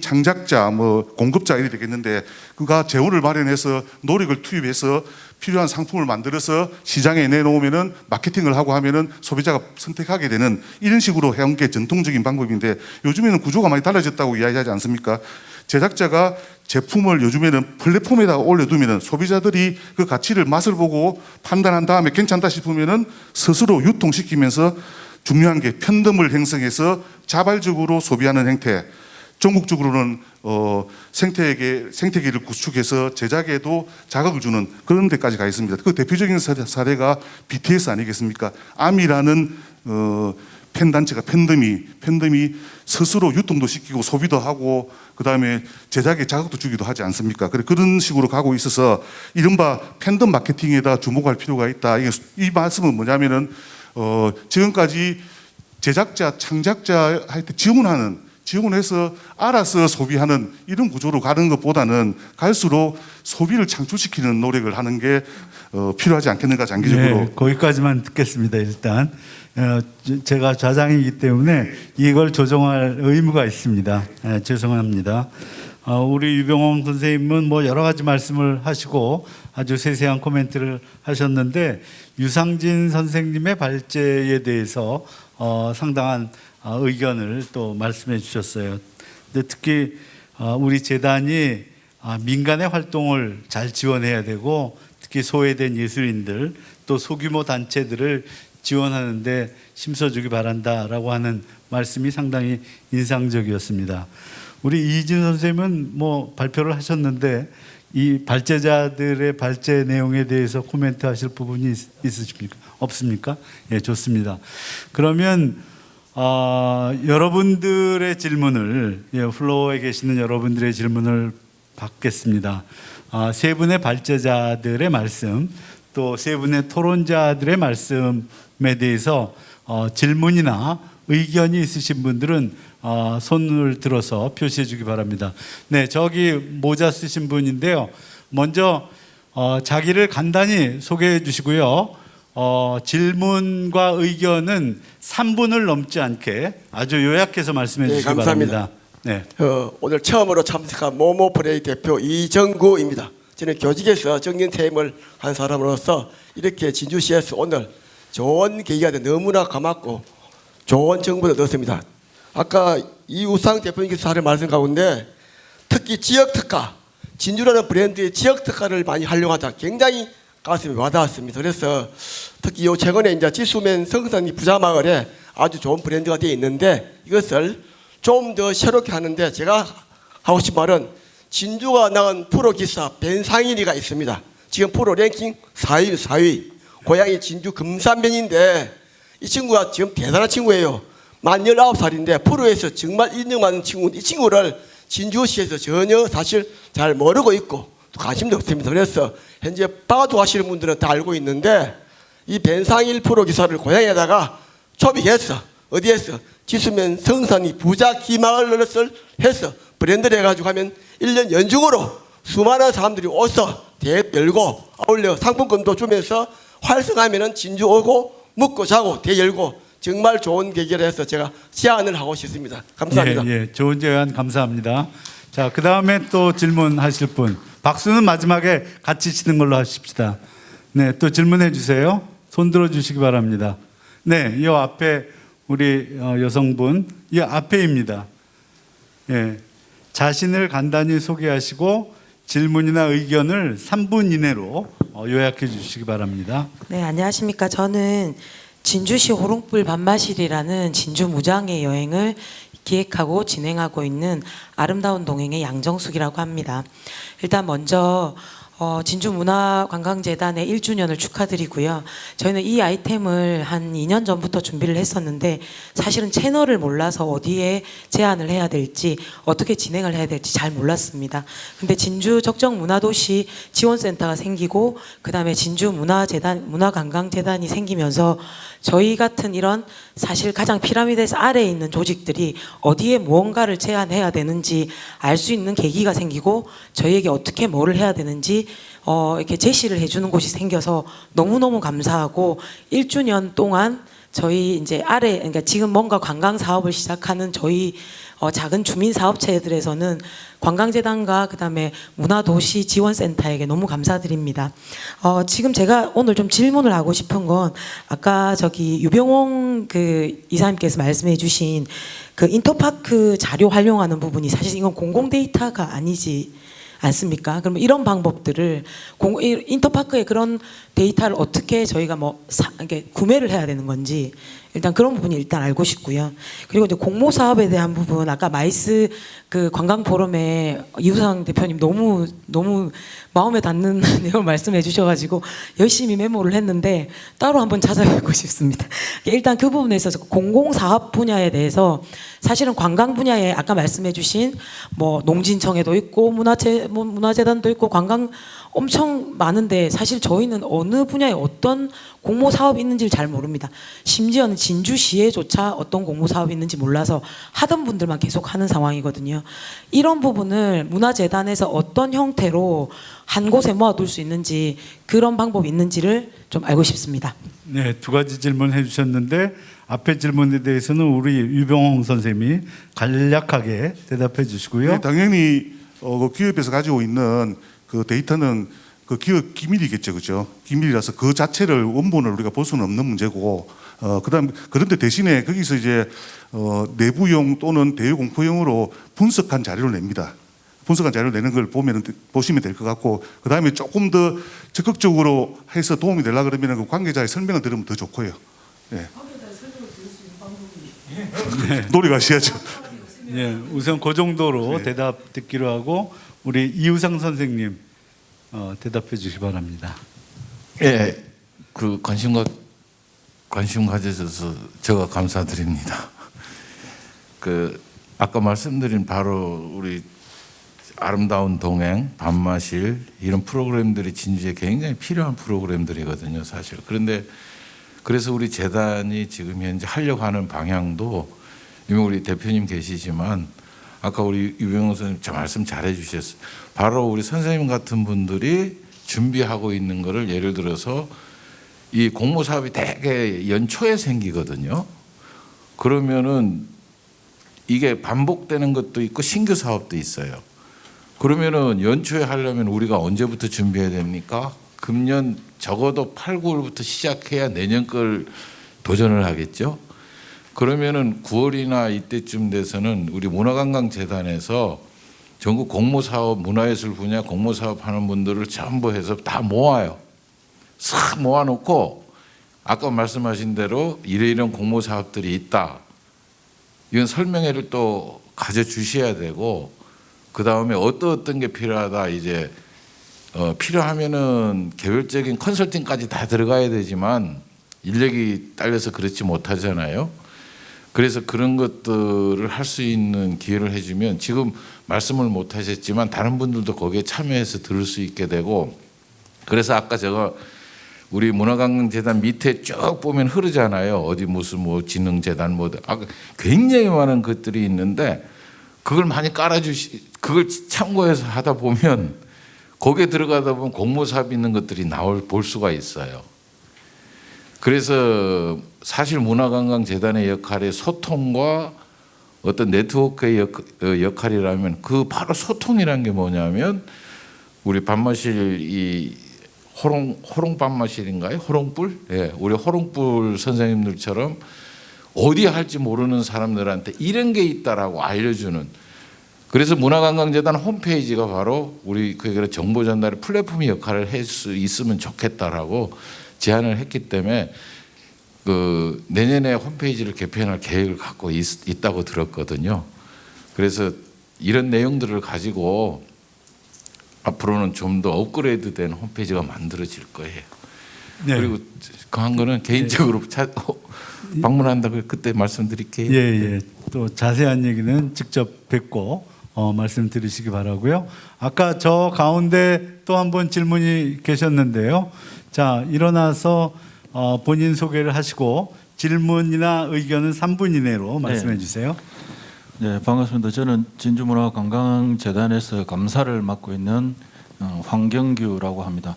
창작자, 공급자 이렇게 되겠는데, 그가 재원을 마련해서 노력을 투입해서 필요한 상품을 만들어서 시장에 내놓으면은 마케팅을 하고 하면은 소비자가 선택하게 되는, 이런 식으로 해온 게 전통적인 방법인데, 요즘에는 구조가 많이 달라졌다고 이야기하지 않습니까? 제작자가 제품을 요즘에는 플랫폼에다가 올려두면은 소비자들이 그 가치를, 맛을 보고 판단한 다음에 괜찮다 싶으면은 스스로 유통시키면서, 중요한 게 편덤을 형성해서 자발적으로 소비하는 행태, 전국적으로는 생태계를 구축해서 제작에도 자극을 주는 그런 데까지 가 있습니다. 그 대표적인 사례가 BTS 아니겠습니까? 아미라는 팬단체가, 팬덤이 스스로 유통도 시키고 소비도 하고 그다음에 제작에 자극도 주기도 하지 않습니까? 그런 식으로 가고 있어서 이른바 팬덤 마케팅에다 주목할 필요가 있다. 이 말씀은 뭐냐면은 지금까지 제작자, 창작자 할 때 지원해서 알아서 소비하는 이런 구조로 가는 것보다는 갈수록 소비를 창출시키는 노력을 하는 게 필요하지 않겠는가 장기적으로. 네, 거기까지만 듣겠습니다. 일단 제가 좌장이기 때문에 이걸 조정할 의무가 있습니다. 죄송합니다. 우리 유병홍 선생님은 뭐 여러 가지 말씀을 하시고 아주 세세한 코멘트를 하셨는데 유상진 선생님의 발제에 대해서 상당한 의견을 또 말씀해 주셨어요. 근데 특히 우리 재단이 민간의 활동을 잘 지원해야 되고 특히 소외된 예술인들 또 소규모 단체들을 지원하는데 힘써주기 바란다라고 하는 말씀이 상당히 인상적이었습니다. 우리 이진 선생님은 뭐 발표를 하셨는데 이 발제자들의 발제 내용에 대해서 코멘트 하실 부분이 있으십니까? 없습니까? 예, 좋습니다. 그러면 여러분들의 질문을 플로어에 계시는 여러분들의 질문을 받겠습니다. 세 분의 발제자들의 말씀 또 세 분의 토론자들의 말씀에 대해서 질문이나 의견이 있으신 분들은 손을 들어서 표시해 주기 바랍니다. 네, 저기 모자 쓰신 분인데요. 먼저 자기를 간단히 소개해 주시고요. 질문과 의견은 3분을 넘지 않게 아주 요약해서 말씀해 주시기 감사합니다. 바랍니다. 네. 오늘 처음으로 참석한 모모프레이 대표 이정구입니다. 저는 교직에서 정년 퇴임을 한 사람으로서 이렇게 진주시에서 오늘 좋은 계기가 돼 너무나 고맙고 좋은 정보를 얻었습니다. 아까 이우상 대표님께서 하는 말씀 가운데 특히 지역 특화, 진주라는 브랜드의 지역 특화를 많이 활용하자 굉장히 가슴에 와닿았습니다. 그래서 특히 요 최근에 이제 지수면 성산리 부자마을에 아주 좋은 브랜드가 되어 있는데 이것을 좀 더 새롭게 하는데 제가 하고 싶은 말은 진주가 낳은 프로 기사 벤상일이가 있습니다. 지금 프로 랭킹 4위. 고향이 진주 금산면인데 이 친구가 지금 대단한 친구예요. 만 19살인데 프로에서 정말 인정받는 친구, 이 친구를 진주시에서 전혀 사실 잘 모르고 있고 또 관심도 없습니다. 그래서 현재 빠도 하시는 분들은 다 알고 있는데 이 벤상일 프로 기사를 고향에다가 초빙했어. 어디에서? 지수면 성산이 부자 기마을을 해서 브랜드를 해가지고 하면 1년 연중으로 수많은 사람들이 와서 대회 열고 아울러 상품권도 주면서 활성하면은 진주 오고 먹고 자고 대회 열고 정말 좋은 계기를 해서 제가 제안을 하고 싶습니다. 감사합니다. 예, 좋은 제안 감사합니다. 자, 그 다음에 또 질문하실 분. 박수는 마지막에 같이 치는 걸로 하십시다. 네, 또 질문해 주세요. 손 들어 주시기 바랍니다. 네, 이 앞에 우리 여성분, 이 앞에입니다. 예, 자신을 간단히 소개하시고 질문이나 의견을 3분 이내로 요약해 주시기 바랍니다. 네, 안녕하십니까. 저는 진주시 호롱불 밤마실이라는 진주 무장의 여행을 기획하고 진행하고 있는 아름다운 동행의 양정숙이라고 합니다. 일단 먼저 진주문화관광재단의 1주년을 축하드리고요. 저희는 이 아이템을 한 2년 전부터 준비를 했었는데 사실은 채널을 몰라서 어디에 제안을 해야 될지 어떻게 진행을 해야 될지 잘 몰랐습니다. 근데 진주 적정문화도시 지원센터가 생기고 그다음에 문화관광재단이 생기면서 저희 같은 이런 사실 가장 피라미드에서 아래에 있는 조직들이 어디에 무언가를 제안해야 되는지 알 수 있는 계기가 생기고 저희에게 어떻게 뭐를 해야 되는지 이렇게 제시를 해주는 곳이 생겨서 너무너무 감사하고 1주년 동안 저희 이제 그러니까 지금 뭔가 관광 사업을 시작하는 저희 작은 주민 사업체들에서는 관광재단과 그다음에 문화도시 지원센터에게 너무 감사드립니다. 지금 제가 오늘 좀 질문을 하고 싶은 건 아까 저기 유병홍 그 이사님께서 말씀해주신 그 인터파크 자료 활용하는 부분이 사실 이건 공공 데이터가 아니지 않습니까? 그러면 이런 방법들을 인터파크의 그런 데이터를 어떻게 저희가 이렇게 구매를 해야 되는 건지 일단 그런 부분이 일단 알고 싶고요. 그리고 이제 공모 사업에 대한 부분 아까 마이스 그 관광 포럼에 이우상 대표님 너무 마음에 닿는 내용을 말씀해 주셔가지고 열심히 메모를 했는데 따로 한번 찾아뵙고 싶습니다. 일단 그 부분에서 공공사업 분야에 대해서 사실은 관광 분야에 아까 말씀해 주신 농진청에도 있고 문화재단도 있고 관광 엄청 많은데 사실 저희는 어느 분야에 어떤 공모 사업이 있는지를 잘 모릅니다. 심지어는 진주시에조차 어떤 공모 사업이 있는지 몰라서 하던 분들만 계속 하는 상황이거든요. 이런 부분을 문화재단에서 어떤 형태로 한 곳에 모아둘 수 있는지 그런 방법이 있는지를 좀 알고 싶습니다. 네, 두 가지 질문해 주셨는데 앞에 질문에 대해서는 우리 유병홍 선생님이 간략하게 대답해 주시고요. 네, 당연히 그 기업에서 가지고 있는 그 데이터는 그 기업 기밀이겠죠, 그죠? 기밀이라서 그 자체를 원본을 우리가 볼 수는 없는 문제고, 그다음 그런데 대신에 거기서 이제 내부용 또는 대외공포용으로 분석한 자료를 냅니다. 분석한 자료를 내는 걸 보시면 될 것 같고, 그 다음에 조금 더 적극적으로 해서 도움이 되려 그러면 그 관계자의 설명을 들으면 더 좋고요. 네. 노력하셔야죠. 네, 우선 그 정도로 대답 듣기로 하고 우리 이우상 선생님 대답해 주시기 바랍니다. 예, 그 관심 가져줘서 제가 감사드립니다. 그 아까 말씀드린 바로 우리 아름다운 동행, 밤마실 이런 프로그램들이 진주에 굉장히 필요한 프로그램들이거든요, 사실. 그런데 그래서 우리 재단이 지금 현재 하려고 하는 방향도 이미 우리 대표님 계시지만 아까 우리 유병호 선생님 말씀 잘해 주셨어요. 바로 우리 선생님 같은 분들이 준비하고 있는 거를 예를 들어서 이 공모 사업이 되게 연초에 생기거든요. 그러면은 이게 반복되는 것도 있고 신규 사업도 있어요. 그러면은 연초에 하려면 우리가 언제부터 준비해야 됩니까? 금년 적어도 8, 9월부터 시작해야 내년 걸 도전을 하겠죠. 그러면은 9월이나 이때쯤 돼서는 우리 문화관광재단에서 전국 공모사업, 문화예술 분야 공모사업 하는 분들을 전부 해서 다 모아요. 싹 모아놓고 아까 말씀하신 대로 이런 공모사업들이 있다. 이건 설명회를 또 가져주셔야 되고 그 다음에 어떤 게 필요하다 이제 필요하면은 개별적인 컨설팅까지 다 들어가야 되지만 인력이 딸려서 그렇지 못하잖아요. 그래서 그런 것들을 할 수 있는 기회를 해주면 지금 말씀을 못 하셨지만 다른 분들도 거기에 참여해서 들을 수 있게 되고 그래서 아까 제가 우리 문화관광재단 밑에 쭉 보면 흐르잖아요. 어디 무슨 뭐 진흥재단 뭐 굉장히 많은 것들이 있는데 그걸 많이 그걸 참고해서 하다 보면 거기에 들어가다 보면 공모사업 있는 것들이 볼 수가 있어요. 그래서 사실 문화관광재단의 역할이 소통과 어떤 네트워크의 역할이라면 그 바로 소통이라는 게 뭐냐면 우리 밤마실 이 호롱 밤마실인가요? 호롱불? 예, 우리 호롱불 선생님들처럼 어디 할지 모르는 사람들한테 이런 게 있다라고 알려주는 그래서 문화관광재단 홈페이지가 바로 우리 그 정보 전달의 플랫폼 역할을 할 수 있으면 좋겠다라고 제안을 했기 때문에 그 내년에 홈페이지를 개편할 계획을 갖고 있다고 들었거든요. 그래서 이런 내용들을 가지고 앞으로는 좀 더 업그레이드된 홈페이지가 만들어질 거예요. 네. 그리고 그 한 거는 개인적으로 방문한다고 그때 말씀드릴게요. 예, 예. 또 자세한 얘기는 직접 뵙고 말씀드리시기 바라고요. 아까 저 가운데 또 한 번 질문이 계셨는데요. 자, 일어나서 본인 소개를 하시고 질문이나 의견은 3분 이내로 말씀해 주세요. 네, 반갑습니다. 저는 진주문화관광재단에서 감사를 맡고 있는 황경규라고 합니다.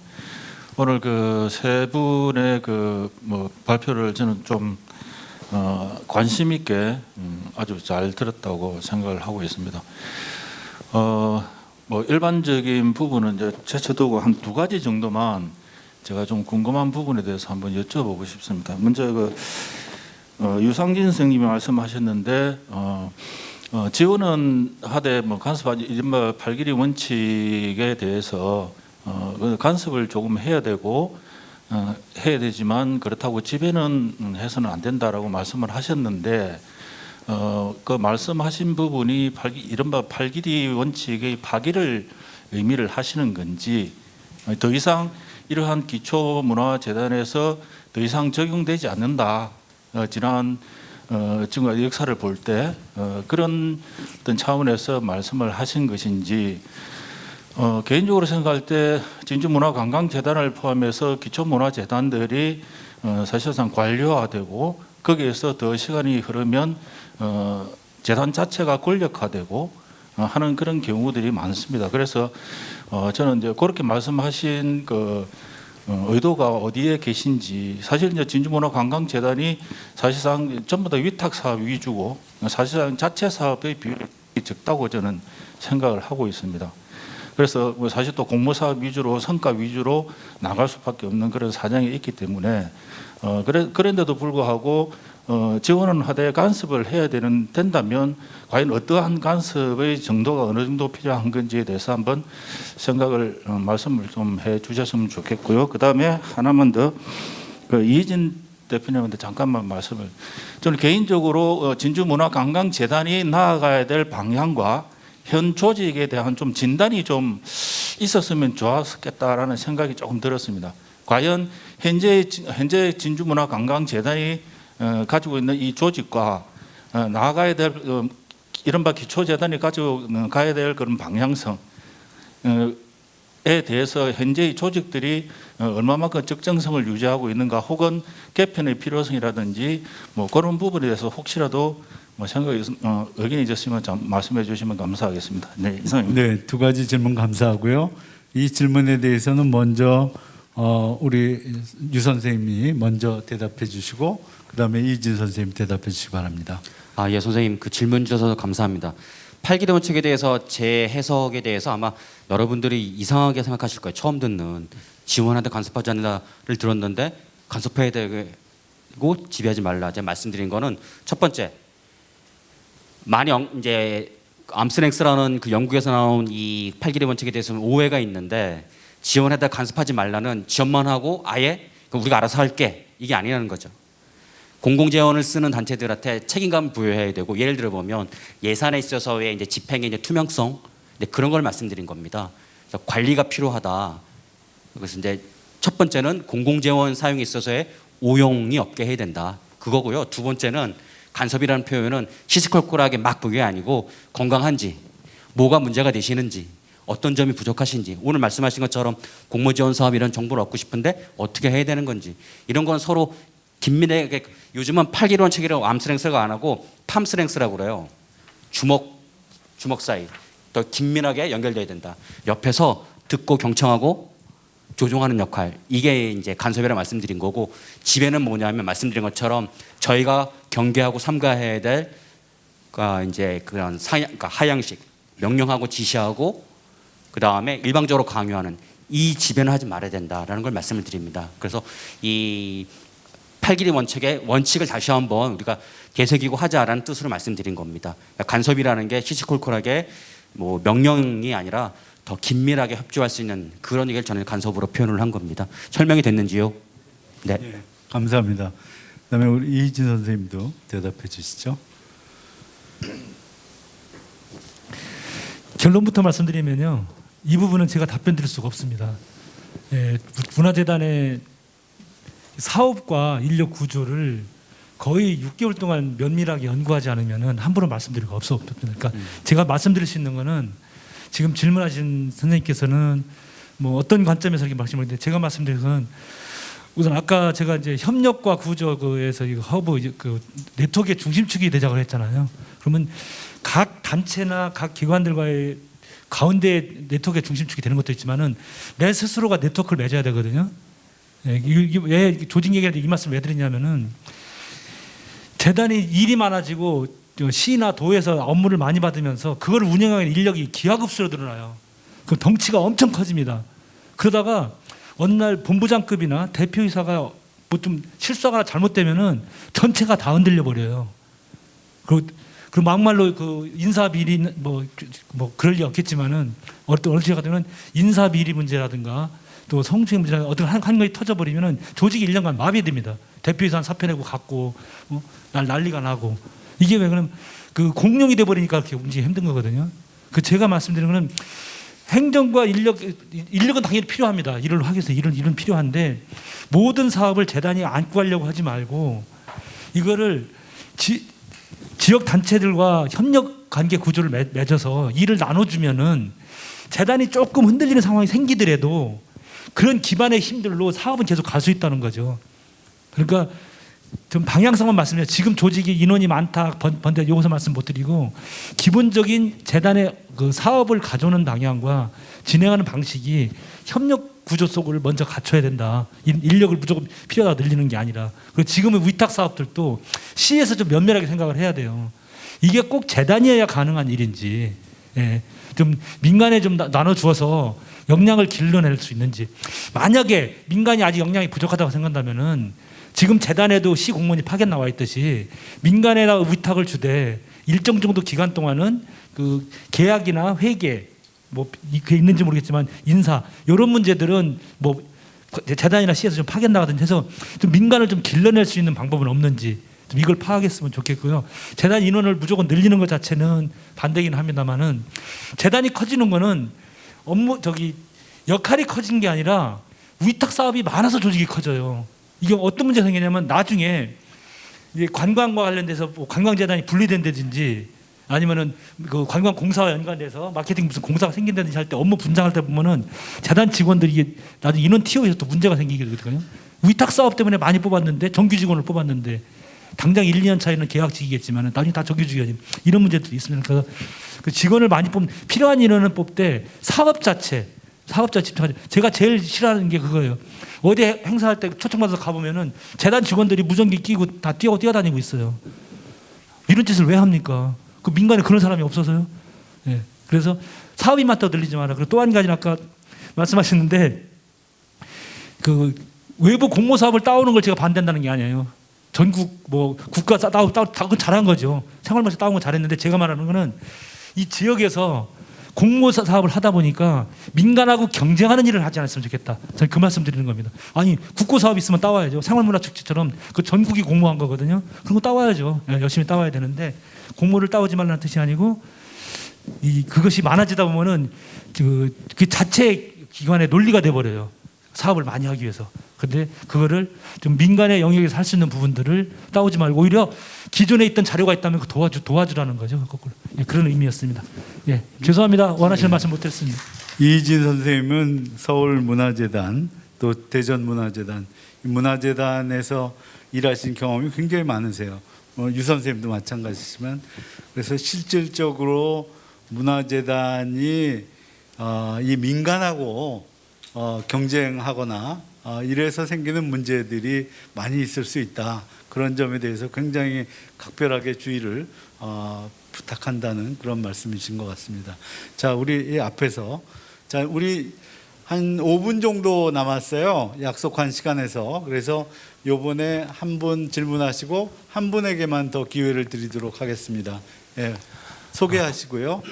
오늘 그 세 분의 그 뭐 발표를 저는 좀 관심 있게 아주 잘 들었다고 생각을 하고 있습니다. 뭐 일반적인 부분은 이제 제쳐두고 한 두 가지 정도만 제가 좀 궁금한 부분에 대해서 한번 여쭤보고 싶습니다. 먼저 그 유상진 선생님이 말씀하셨는데 지원은 하되 뭐 간섭하지 이른바 팔길이 원칙에 대해서 간섭을 조금 해야 되고 해야 되지만 그렇다고 지배는 해서는 안 된다라고 말씀을 하셨는데 그 말씀하신 부분이 이른바 팔길이 원칙의 파기를 의미를 하시는 건지 더 이상 이러한 기초문화재단에서 더 이상 적용되지 않는다. 지난 지금까지 역사를 볼 때 그런 어떤 차원에서 말씀을 하신 것인지 개인적으로 생각할 때 진주문화관광재단을 포함해서 기초문화재단들이 사실상 관료화되고 거기에서 더 시간이 흐르면 재단 자체가 권력화되고 하는 그런 경우들이 많습니다. 그래서 저는 이제 그렇게 말씀하신 그 의도가 어디에 계신지, 사실 이제 진주문화관광재단이 사실상 전부 다 위탁 사업 위주고 사실상 자체 사업의 비율이 적다고 저는 생각을 하고 있습니다. 그래서 뭐 사실 또 공모 사업 위주로 성과 위주로 나갈 수밖에 없는 그런 사정이 있기 때문에 그런데도 불구하고 지원은 하되 간섭을 해야 된다면 과연 어떠한 간섭의 정도가 어느 정도 필요한 건지에 대해서 한번 생각을 말씀을 좀 해주셨으면 좋겠고요. 그 다음에 하나만 더 이진 대표님한테 잠깐만 말씀을. 저는 개인적으로 진주문화관광재단이 나아가야 될 방향과 현 조직에 대한 좀 진단이 좀 있었으면 좋았겠다라는 생각이 조금 들었습니다. 과연 현재 진주문화관광재단이 가지고 있는 이 조직과 나아가야 될 이른바 기초재단이 가지고 가야 될 그런 방향성에 대해서 현재의 조직들이 얼마만큼 적정성을 유지하고 있는가, 혹은 개편의 필요성이라든지 뭐 그런 부분에 대해서 혹시라도 뭐 생각이 의견이 있으시면 좀 말씀해 주시면 감사하겠습니다. 네, 이상입니다. 네, 두 가지 질문 감사하고요. 이 질문에 대해서는 먼저 우리 유 선생님이 먼저 대답해 주시고 그다음에 이진 선생님 대답해 주시기 바랍니다. 예, 선생님 그 질문 주셔서 감사합니다. 8기대 원칙에 대해서 제 해석에 대해서 아마 여러분들이 이상하게 생각하실 거예요. 처음 듣는 지원한테 간섭하지 않는다를 들었는데 간섭해야 되고 지배하지 말라. 제가 말씀드린 거는 첫 번째, 많이 이제 암스랭스라는 그 영국에서 나온 이 8기대 원칙에 대해서는 오해가 있는데, 지원에다 간섭하지 말라는 지원만 하고 아예 우리가 알아서 할게, 이게 아니라는 거죠. 공공재원을 쓰는 단체들한테 책임감을 부여해야 되고, 예를 들어 보면 예산에 있어서의 이제 집행의 이제 투명성, 그런 걸 말씀드린 겁니다. 그래서 관리가 필요하다. 그래서 이제 첫 번째는 공공재원 사용에 있어서의 오용이 없게 해야 된다, 그거고요. 두 번째는 간섭이라는 표현은 시시콜콜하게 막 보게 아니고 건강한지, 뭐가 문제가 되시는지, 어떤 점이 부족하신지, 오늘 말씀하신 것처럼 공모지원 사업 이런 정보를 얻고 싶은데 어떻게 해야 되는 건지, 이런 건 서로 긴밀하게, 요즘은 8기대 원칙이라고 암스랭스가 안 하고 팜스랭스라고 그래요. 주먹 사이 더 긴밀하게 연결돼야 된다. 옆에서 듣고 경청하고 조종하는 역할, 이게 이제 간섭이라 말씀드린 거고, 지배는 뭐냐면 말씀드린 것처럼 저희가 경계하고 삼가해야 될 이제 그런 그러니까 하향식, 명령하고 지시하고 그 다음에 일방적으로 강요하는 이 지배는 하지 말아야 된다라는 걸 말씀을 드립니다. 그래서 이 8기대 원칙의 원칙을 다시 한번 우리가 되새기고 하자라는 뜻으로 말씀드린 겁니다. 간섭이라는 게 시시콜콜하게 뭐 명령이 아니라 더 긴밀하게 협조할 수 있는 그런 얘기를 저는 간섭으로 표현을 한 겁니다. 설명이 됐는지요? 네. 네, 감사합니다. 그다음에 우리 이진 선생님도 대답해 주시죠. 결론부터 말씀드리면요, 이 부분은 제가 답변 드릴 수가 없습니다. 문화재단의 사업과 인력 구조를 거의 6개월 동안 면밀하게 연구하지 않으면 함부로 말씀드릴 거 없습니다. 그러니까 제가 말씀드릴 수 있는 거는, 지금 질문하신 선생님께서는 뭐 어떤 관점에서 이렇게 말씀하시는데, 제가 말씀드린 건 우선 아까 제가 이제 협력과 구조에서 이 허브 그 네트워크의 중심축이 되자고 했잖아요. 그러면 각 단체나 각 기관들과의 가운데 네트워크의 중심축이 되는 것도 있지만은 내 스스로가 네트워크를 맺어야 되거든요. 이게 왜 조직 얘기할 때 이 말씀 왜 드리냐면은, 재단이 일이 많아지고 시나 도에서 업무를 많이 받으면서 그걸 운영하는 인력이 기하급수로 늘어나요. 그 덩치가 엄청 커집니다. 그러다가 어느 날 본부장급이나 대표이사가 뭐 좀 실수하거나 잘못되면은 전체가 다 흔들려 버려요. 그리고 막말로 그 인사 비리 뭐 그럴 리 없겠지만은 어느 시가 되면 인사 비리 문제라든가 또 성추행 문제라든가 어떤 한 가지 터져버리면은 조직이 1년간 마비됩니다. 대표이사 사표 내고 갔고 난리가 나고, 이게 왜 그러면 그 공룡이 돼 버리니까 그렇게 움직이기 힘든 거거든요. 그 제가 말씀드리는 거는 행정과 인력은 당연히 필요합니다. 일을 하기 위해서 일은 필요한데, 모든 사업을 재단이 안고 하려고 하지 말고 이거를 지역 단체들과 협력 관계 구조를 맺어서 일을 나눠주면은 재단이 조금 흔들리는 상황이 생기더라도 그런 기반의 힘들로 사업은 계속 갈 수 있다는 거죠. 그러니까 좀 방향성만 말씀드려요. 지금 조직이 인원이 많다 번데 여기서 말씀 못 드리고 기본적인 재단의 그 사업을 가져오는 방향과 진행하는 방식이 협력 구조 속을 먼저 갖춰야 된다. 인력을 무조건 필요하다 늘리는 게 아니라. 그리고 지금의 위탁 사업들도 C에서 좀 면밀하게 생각을 해야 돼요. 이게 꼭 재단이어야 가능한 일인지, 예, 좀 민간에 좀 나눠 주어서 역량을 길러낼 수 있는지. 만약에 민간이 아직 역량이 부족하다고 생각한다면은 지금 재단에도 시 공무원이 파견 나와 있듯이 민간에다 위탁을 주되 일정 정도 기간 동안은 그 계약이나 회계 뭐 그게 있는지 모르겠지만 인사 이런 문제들은 뭐 재단이나 시에서 좀 파견 나가든지 해서 좀 민간을 좀 길러낼 수 있는 방법은 없는지 좀 이걸 파악했으면 좋겠고요. 재단 인원을 무조건 늘리는 것 자체는 반대긴 합니다만은 재단이 커지는 거는 역할이 커진 게 아니라 위탁 사업이 많아서 조직이 커져요. 이게 어떤 문제가 생기냐면 나중에 이제 관광과 관련돼서 뭐 관광재단이 분리된다든지 아니면은 그 관광공사와 연관돼서 마케팅 무슨 공사가 생긴다든지 할 때 업무 분장할 때 보면은 재단 직원들이 이게 나중에 인원 티오에서 또 문제가 생기게 되거든요. 위탁 사업 때문에 많이 뽑았는데 정규 직원을 뽑았는데 당장 1, 2년 차이는 계약직이겠지만 나중에 다 정규직이 이런 문제도 있습니다. 그래서 그 직원을 많이 뽑는 필요한 인원을 뽑되 사업 자체 집중하죠. 제가 제일 싫어하는 게 그거예요. 어디 행사할 때 초청받아서 가보면은 재단 직원들이 무전기 끼고 다 뛰어다니고 있어요. 이런 짓을 왜 합니까? 그 민간에 그런 사람이 없어서요. 예. 그래서 사업이 맞다고 들리지 마라. 그리고 또 한 가지는 아까 말씀하셨는데 그 외부 공모 사업을 따오는 걸 제가 반대한다는 게 아니에요. 전국 뭐 국가 따오 그건 잘한 거죠. 생활마실 따온 건 잘했는데 제가 말하는 거는 이 지역에서 공모 사업을 하다 보니까 민간하고 경쟁하는 일을 하지 않았으면 좋겠다. 저는 그 말씀 드리는 겁니다. 아니 국고 사업 있으면 따와야죠. 생활문화축제처럼 그 전국이 공모한 거거든요. 그런 거 따와야죠. 열심히 따와야 되는데 공모를 따오지 말라는 뜻이 아니고 그것이 많아지다 보면은 그 자체 기관의 논리가 돼버려요. 사업을 많이 하기 위해서. 근데 그거를 좀 민간의 영역에서 할 수 있는 부분들을 따오지 말고 오히려 기존에 있던 자료가 있다면 그 도와주라는 거죠. 거꾸로. 예, 그런 의미였습니다. 예, 죄송합니다. 원하시는 말씀 못했습니다. 이진 선생님은 서울문화재단 또 대전문화재단 문화재단에서 일하신 경험이 굉장히 많으세요. 유 선생님도 마찬가지지만 그래서 실질적으로 문화재단이 이 민간하고 경쟁하거나 이래서 생기는 문제들이 많이 있을 수 있다. 그런 점에 대해서 굉장히 각별하게 주의를 부탁한다는 그런 말씀이신 것 같습니다. 자, 우리 이 앞에서 자, 우리 한 5분 정도 남았어요. 약속한 시간에서. 그래서 요번에 한 분 질문하시고 한 분에게만 더 기회를 드리도록 하겠습니다. 예, 소개하시고요.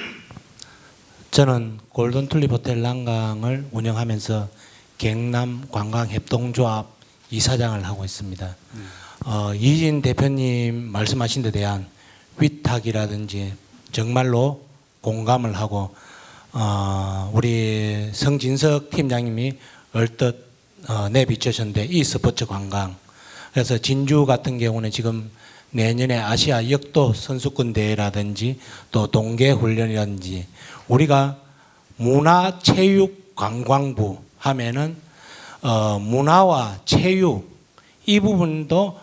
저는 골든 튤립 호텔 난강을 운영하면서 경남 관광협동조합 이사장을 하고 있습니다. 이진 대표님 말씀하신 데 대한 위탁이라든지 정말로 공감을 하고 우리 성진석 팀장님이 얼뜻 내비치셨는데 e스포츠 관광. 그래서 진주 같은 경우는 지금 내년에 아시아 역도 선수권 대회라든지 또 동계 훈련이라든지 우리가 문화체육관광부 하면은 문화와 체육 이 부분도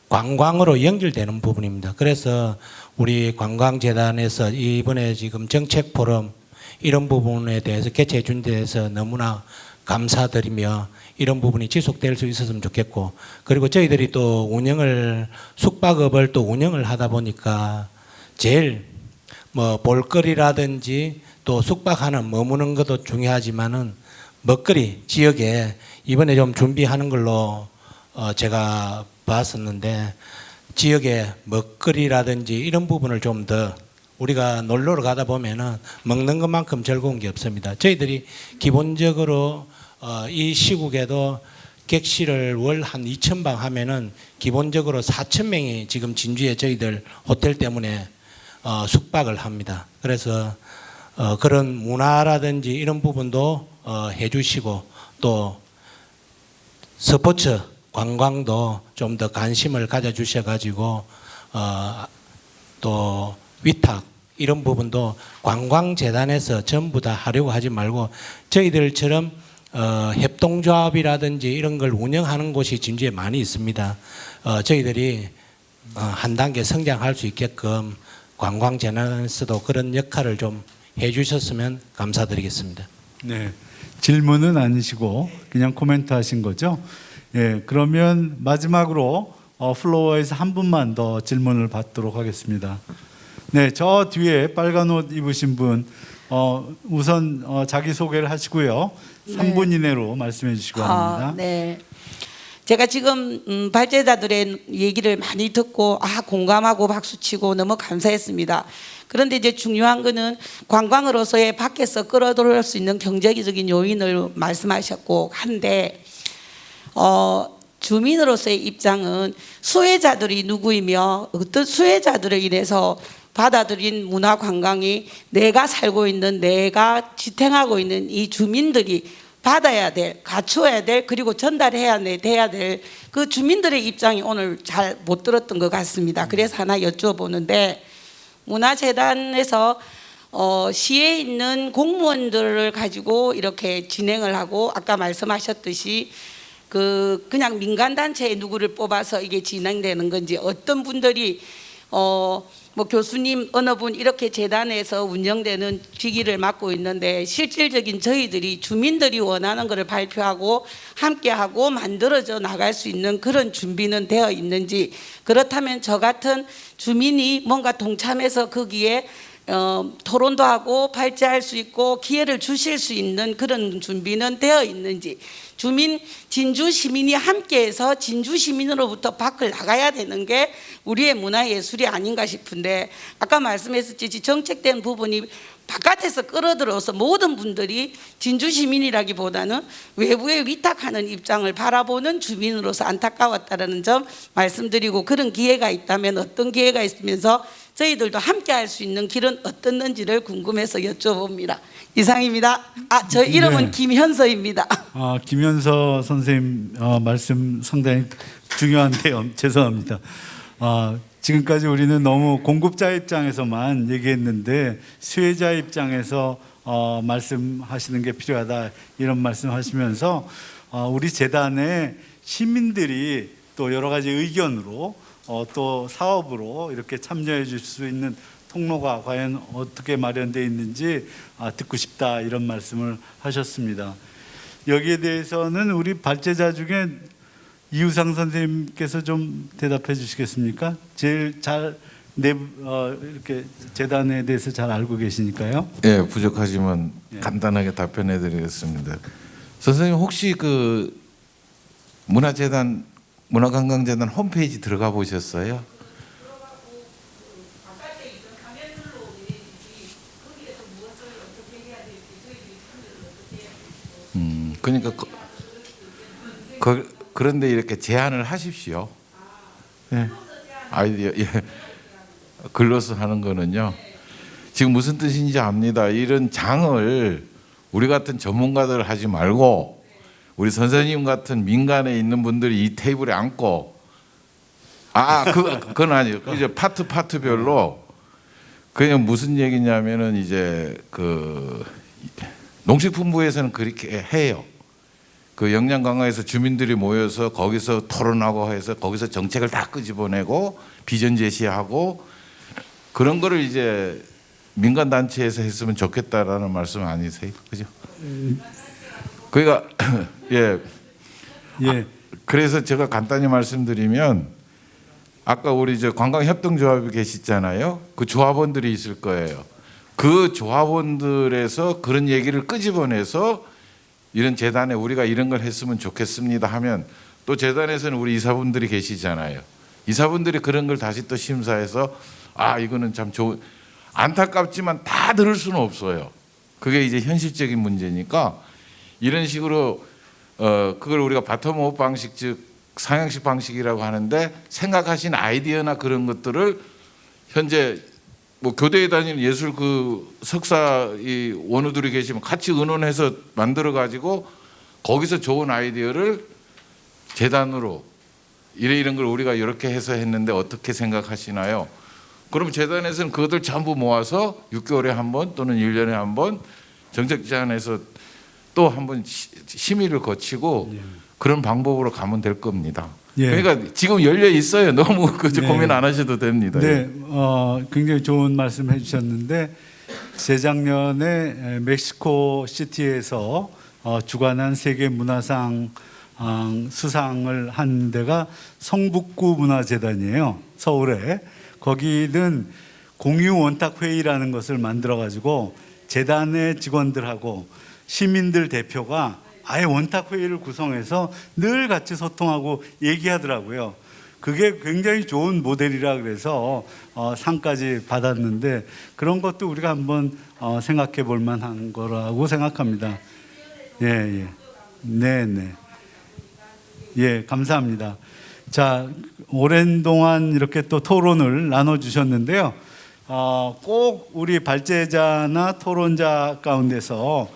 관광으로 연결되는 부분입니다. 그래서 우리 관광재단에서 이번에 지금 정책 포럼 이런 부분에 대해서 개최해 준 데에서 너무나 감사드리며 이런 부분이 지속될 수 있었으면 좋겠고 그리고 저희들이 또 숙박업을 또 운영을 하다 보니까 제일 뭐 볼거리라든지 또 숙박하는 머무는 것도 중요하지만은 먹거리 지역에 이번에 좀 준비하는 걸로 제가 봤었는데 지역에 먹거리라든지 이런 부분을 좀 더 우리가 놀러를 가다 보면은 먹는 것만큼 즐거운 게 없습니다. 저희들이 기본적으로 이 시국에도 객실을 월 한 2,000방 하면은 기본적으로 4,000명이 지금 진주에 저희들 호텔 때문에 숙박을 합니다. 그래서 그런 문화라든지 이런 부분도 해주시고 또 스포츠 관광도 좀 더 관심을 가져주셔가지고 또 위탁 이런 부분도 관광재단에서 전부 다 하려고 하지 말고 저희들처럼 협동조합이라든지 이런 걸 운영하는 곳이 진주에 많이 있습니다. 저희들이 한 단계 성장할 수 있게끔 관광재단에서도 그런 역할을 좀 해주셨으면 감사드리겠습니다. 네, 질문은 아니시고 그냥 코멘트 하신 거죠? 예, 그러면 마지막으로 플로어에서 한 분만 더 질문을 받도록 하겠습니다. 네, 저 뒤에 빨간 옷 입으신 분 우선 자기 소개를 하시고요. 3분 이내로 말씀해 주시기 바랍니다. 네. 제가 지금 발제자들의 얘기를 많이 듣고 공감하고 박수치고 너무 감사했습니다. 그런데 이제 중요한 거는 관광으로서의 밖에서 끌어들일 수 있는 경제적인 요인을 말씀하셨고 한데 주민으로서의 입장은 수혜자들이 누구이며 어떤 수혜자들을 인해서 받아들인 문화 관광이 내가 살고 있는 내가 지탱하고 있는 이 주민들이 받아야 될, 갖추어야 될, 그리고 전달해야 돼야 될 그 주민들의 입장이 오늘 잘 못 들었던 것 같습니다. 그래서 하나 여쭤보는데 문화재단에서 시에 있는 공무원들을 가지고 이렇게 진행을 하고 아까 말씀하셨듯이 그냥 민간단체에 누구를 뽑아서 이게 진행되는 건지 어떤 분들이 뭐 교수님 어느 분 이렇게 재단에서 운영되는 직위를 맡고 있는데 실질적인 저희들이 주민들이 원하는 것을 발표하고 함께하고 만들어져 나갈 수 있는 그런 준비는 되어 있는지 그렇다면 저 같은 주민이 뭔가 동참해서 거기에 토론도 하고 발제할 수 있고 기회를 주실 수 있는 그런 준비는 되어 있는지 진주 시민이 함께해서 진주 시민으로부터 밖을 나가야 되는 게 우리의 문화예술이 아닌가 싶은데 아까 말씀했었지 정책된 부분이 바깥에서 끌어들어서 모든 분들이 진주 시민이라기보다는 외부에 위탁하는 입장을 바라보는 주민으로서 안타까웠다는 점 말씀드리고 그런 기회가 있다면 어떤 기회가 있으면서 저희들도 함께 할 수 있는 길은 어떻는지를 궁금해서 여쭤봅니다. 이상입니다. 저 이름은 네. 김현서입니다. 김현서 선생님 말씀 상당히 중요한데요. 죄송합니다. 지금까지 우리는 너무 공급자 입장에서만 얘기했는데 수혜자 입장에서 말씀하시는 게 필요하다 이런 말씀하시면서 우리 재단의 시민들이 또 여러 가지 의견으로 또 사업으로 이렇게 참여해 줄 수 있는 통로가 과연 어떻게 마련되어 있는지 듣고 싶다 이런 말씀을 하셨습니다. 여기에 대해서는 우리 발제자 중에 이우상 선생님께서 좀 대답해 주시겠습니까? 제일 잘 이렇게 재단에 대해서 잘 알고 계시니까요. 예, 부족하지만 간단하게 답변해 드리겠습니다. 선생님 혹시 그 문화관광재단 홈페이지 들어가 보셨어요? 그러니까 그런데 이렇게 제안을 하십시오. 예. 아이디어 글로서 하는 거는요. 지금 무슨 뜻인지 압니다. 이런 장을 우리 같은 전문가들 하지 말고 우리 선생님 같은 민간에 있는 분들이 이 테이블에 앉고 그건 아니에요. 이제 파트별로 그냥 무슨 얘기냐면은 이제 그 농식품부에서는 그렇게 해요. 그 영양강화에서 주민들이 모여서 거기서 토론하고 해서 거기서 정책을 다 끄집어내고 비전 제시하고 그런 거를 이제 민간 단체에서 했으면 좋겠다라는 말씀 아니세요? 그죠? 그러니까 예. 그래서 제가 간단히 말씀드리면 아까 우리 이제 관광협동조합이 계시잖아요. 그 조합원들이 있을 거예요. 그 조합원들에서 그런 얘기를 끄집어내서 이런 재단에 우리가 이런 걸 했으면 좋겠습니다 하면 또 재단에서는 우리 이사분들이 계시잖아요. 이사분들이 그런 걸 다시 또 심사해서 이거는 참 좋은 안타깝지만 다 들을 수는 없어요. 그게 이제 현실적인 문제니까 이런 식으로 그걸 우리가 바텀업 방식 즉 상향식 방식이라고 하는데 생각하신 아이디어나 그런 것들을 현재 뭐 교대에 다니는 예술 그 석사 이 원우들이 계시면 같이 의논해서 만들어 가지고 거기서 좋은 아이디어를 재단으로 이런 걸 우리가 이렇게 해서 했는데 어떻게 생각하시나요? 그럼 재단에서는 그것들 전부 모아서 6개월에 한 번 또는 1년에 한 번 정책 제안에서 또 한번 심의를 거치고 그런 방법으로 가면 될 겁니다. 예. 그러니까 지금 열려 있어요. 너무 네. 고민 안 하셔도 됩니다. 네, 굉장히 좋은 말씀 해주셨는데 재작년에 멕시코 시티에서 주관한 세계 문화상 수상을 한 데가 성북구 문화재단이에요. 서울에. 거기는 공유 원탁 회의라는 것을 만들어 가지고 재단의 직원들하고 시민들 대표가 아예 원탁 회의를 구성해서 늘 같이 소통하고 얘기하더라고요. 그게 굉장히 좋은 모델이라 그래서 상까지 받았는데 그런 것도 우리가 한번 생각해 볼 만한 거라고 생각합니다. 예, 예. 네, 네. 예, 감사합니다. 자, 오랜 동안 이렇게 또 토론을 나눠 주셨는데요. 꼭 우리 발제자나 토론자 가운데서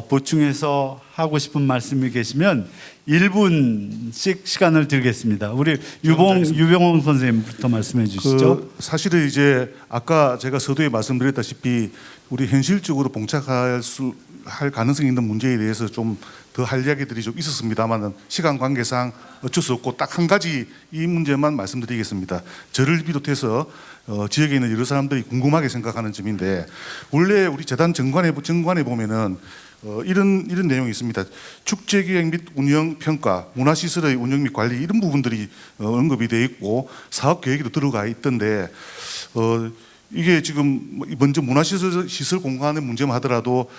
보충해서 하고 싶은 말씀이 계시면 1분씩 시간을 드리겠습니다. 우리 유병홍 선생님부터 말씀해 주시죠. 사실은 이제 아까 제가 서두에 말씀드렸다시피 우리 현실적으로 봉착할 가능성이 있는 문제에 대해서 좀 더 할 이야기들이 좀 있었습니다만은 시간 관계상 어쩔 수 없고 딱 한 가지 이 문제만 말씀드리겠습니다. 저를 비롯해서 지역에 있는 여러 사람들이 궁금하게 생각하는 점인데 원래 우리 재단 정관에 보면은 이런 내용이 있습니다. 축제 기획 및 운영 평가, 문화시설의 운영 및 관리 이런 부분들이 언급이 되어 있고 사업 계획에도 들어가 있던데 이게 지금 먼저 문화시설 공간의 문제만 하더라도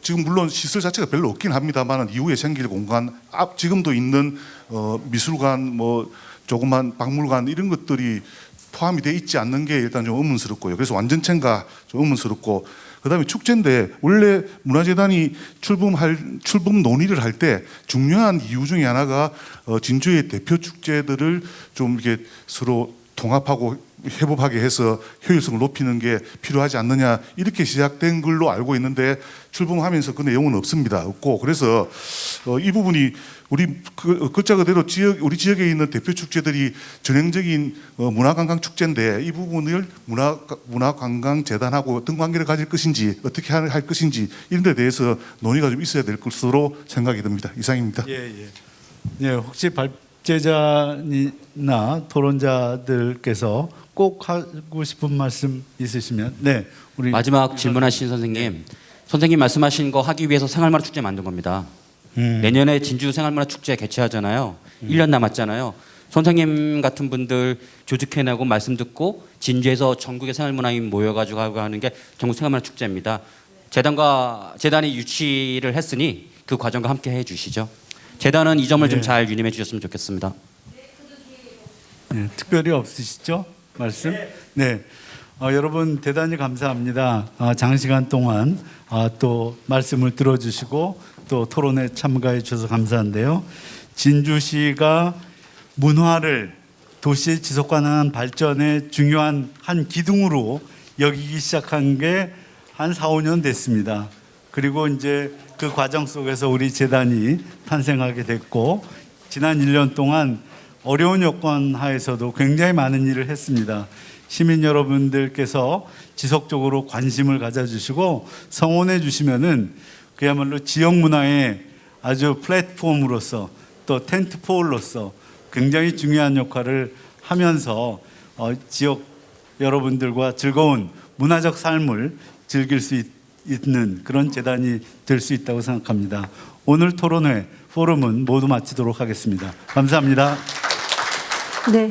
지금 물론 시설 자체가 별로 없긴 합니다만 이후에 생길 공간, 지금도 있는 미술관, 뭐 조그만 박물관 이런 것들이 포함이 돼 있지 않는 게 일단 좀 의문스럽고요. 그래서 완전체인가 좀 의문스럽고 그다음에 축제인데 원래 문화재단이 출범 논의를 할 때 중요한 이유 중에 하나가 진주의 대표 축제들을 좀 이렇게 서로 통합하고 협업하게 해서 효율성을 높이는 게 필요하지 않느냐 이렇게 시작된 걸로 알고 있는데 출범하면서 그 내용은 없고 그래서 이 부분이 우리 글자 그대로 우리 지역에 있는 대표 축제들이 전형적인 문화관광 축제인데 이 부분을 문화관광재단하고 어떤 관계를 가질 것인지 어떻게 할 것인지 이런 데 대해서 논의가 좀 있어야 될 것으로 생각이 듭니다. 이상입니다. 예, 예. 예, 혹시 발제자나 토론자들께서 꼭 하고 싶은 말씀 있으시면 네, 우리 마지막 질문하신 선생님 말씀하신 거 하기 위해서 생활문화 축제 만든 겁니다. 내년에 진주 생활문화 축제 개최하잖아요. 1년 남았잖아요. 선생님 같은 분들 조직해내고 말씀 듣고 진주에서 전국의 생활문화인 모여가지고 하는 게 전국 생활문화 축제입니다. 재단이 유치를 했으니 그 과정과 함께 해주시죠. 재단은 이 점을 좀 잘 유념해 주셨으면 좋겠습니다. 네, 특별히 없으시죠? 말씀? 네. 여러분 대단히 감사합니다. 장시간 동안 또 말씀을 들어주시고 또 토론에 참가해 주셔서 감사한데요. 진주시가 문화를 도시의 지속 가능한 발전의 중요한 한 기둥으로 여기기 시작한 게 한 4, 5년 됐습니다. 그리고 이제 그 과정 속에서 우리 재단이 탄생하게 됐고 지난 1년 동안 어려운 여건 하에서도 굉장히 많은 일을 했습니다. 시민 여러분들께서 지속적으로 관심을 가져주시고 성원해 주시면은 그야말로 지역 문화의 아주 플랫폼으로서 또 텐트폴로서 굉장히 중요한 역할을 하면서 지역 여러분들과 즐거운 문화적 삶을 즐길 수 있는 그런 재단이 될 수 있다고 생각합니다. 오늘 토론회 포럼은 모두 마치도록 하겠습니다. 감사합니다. 네.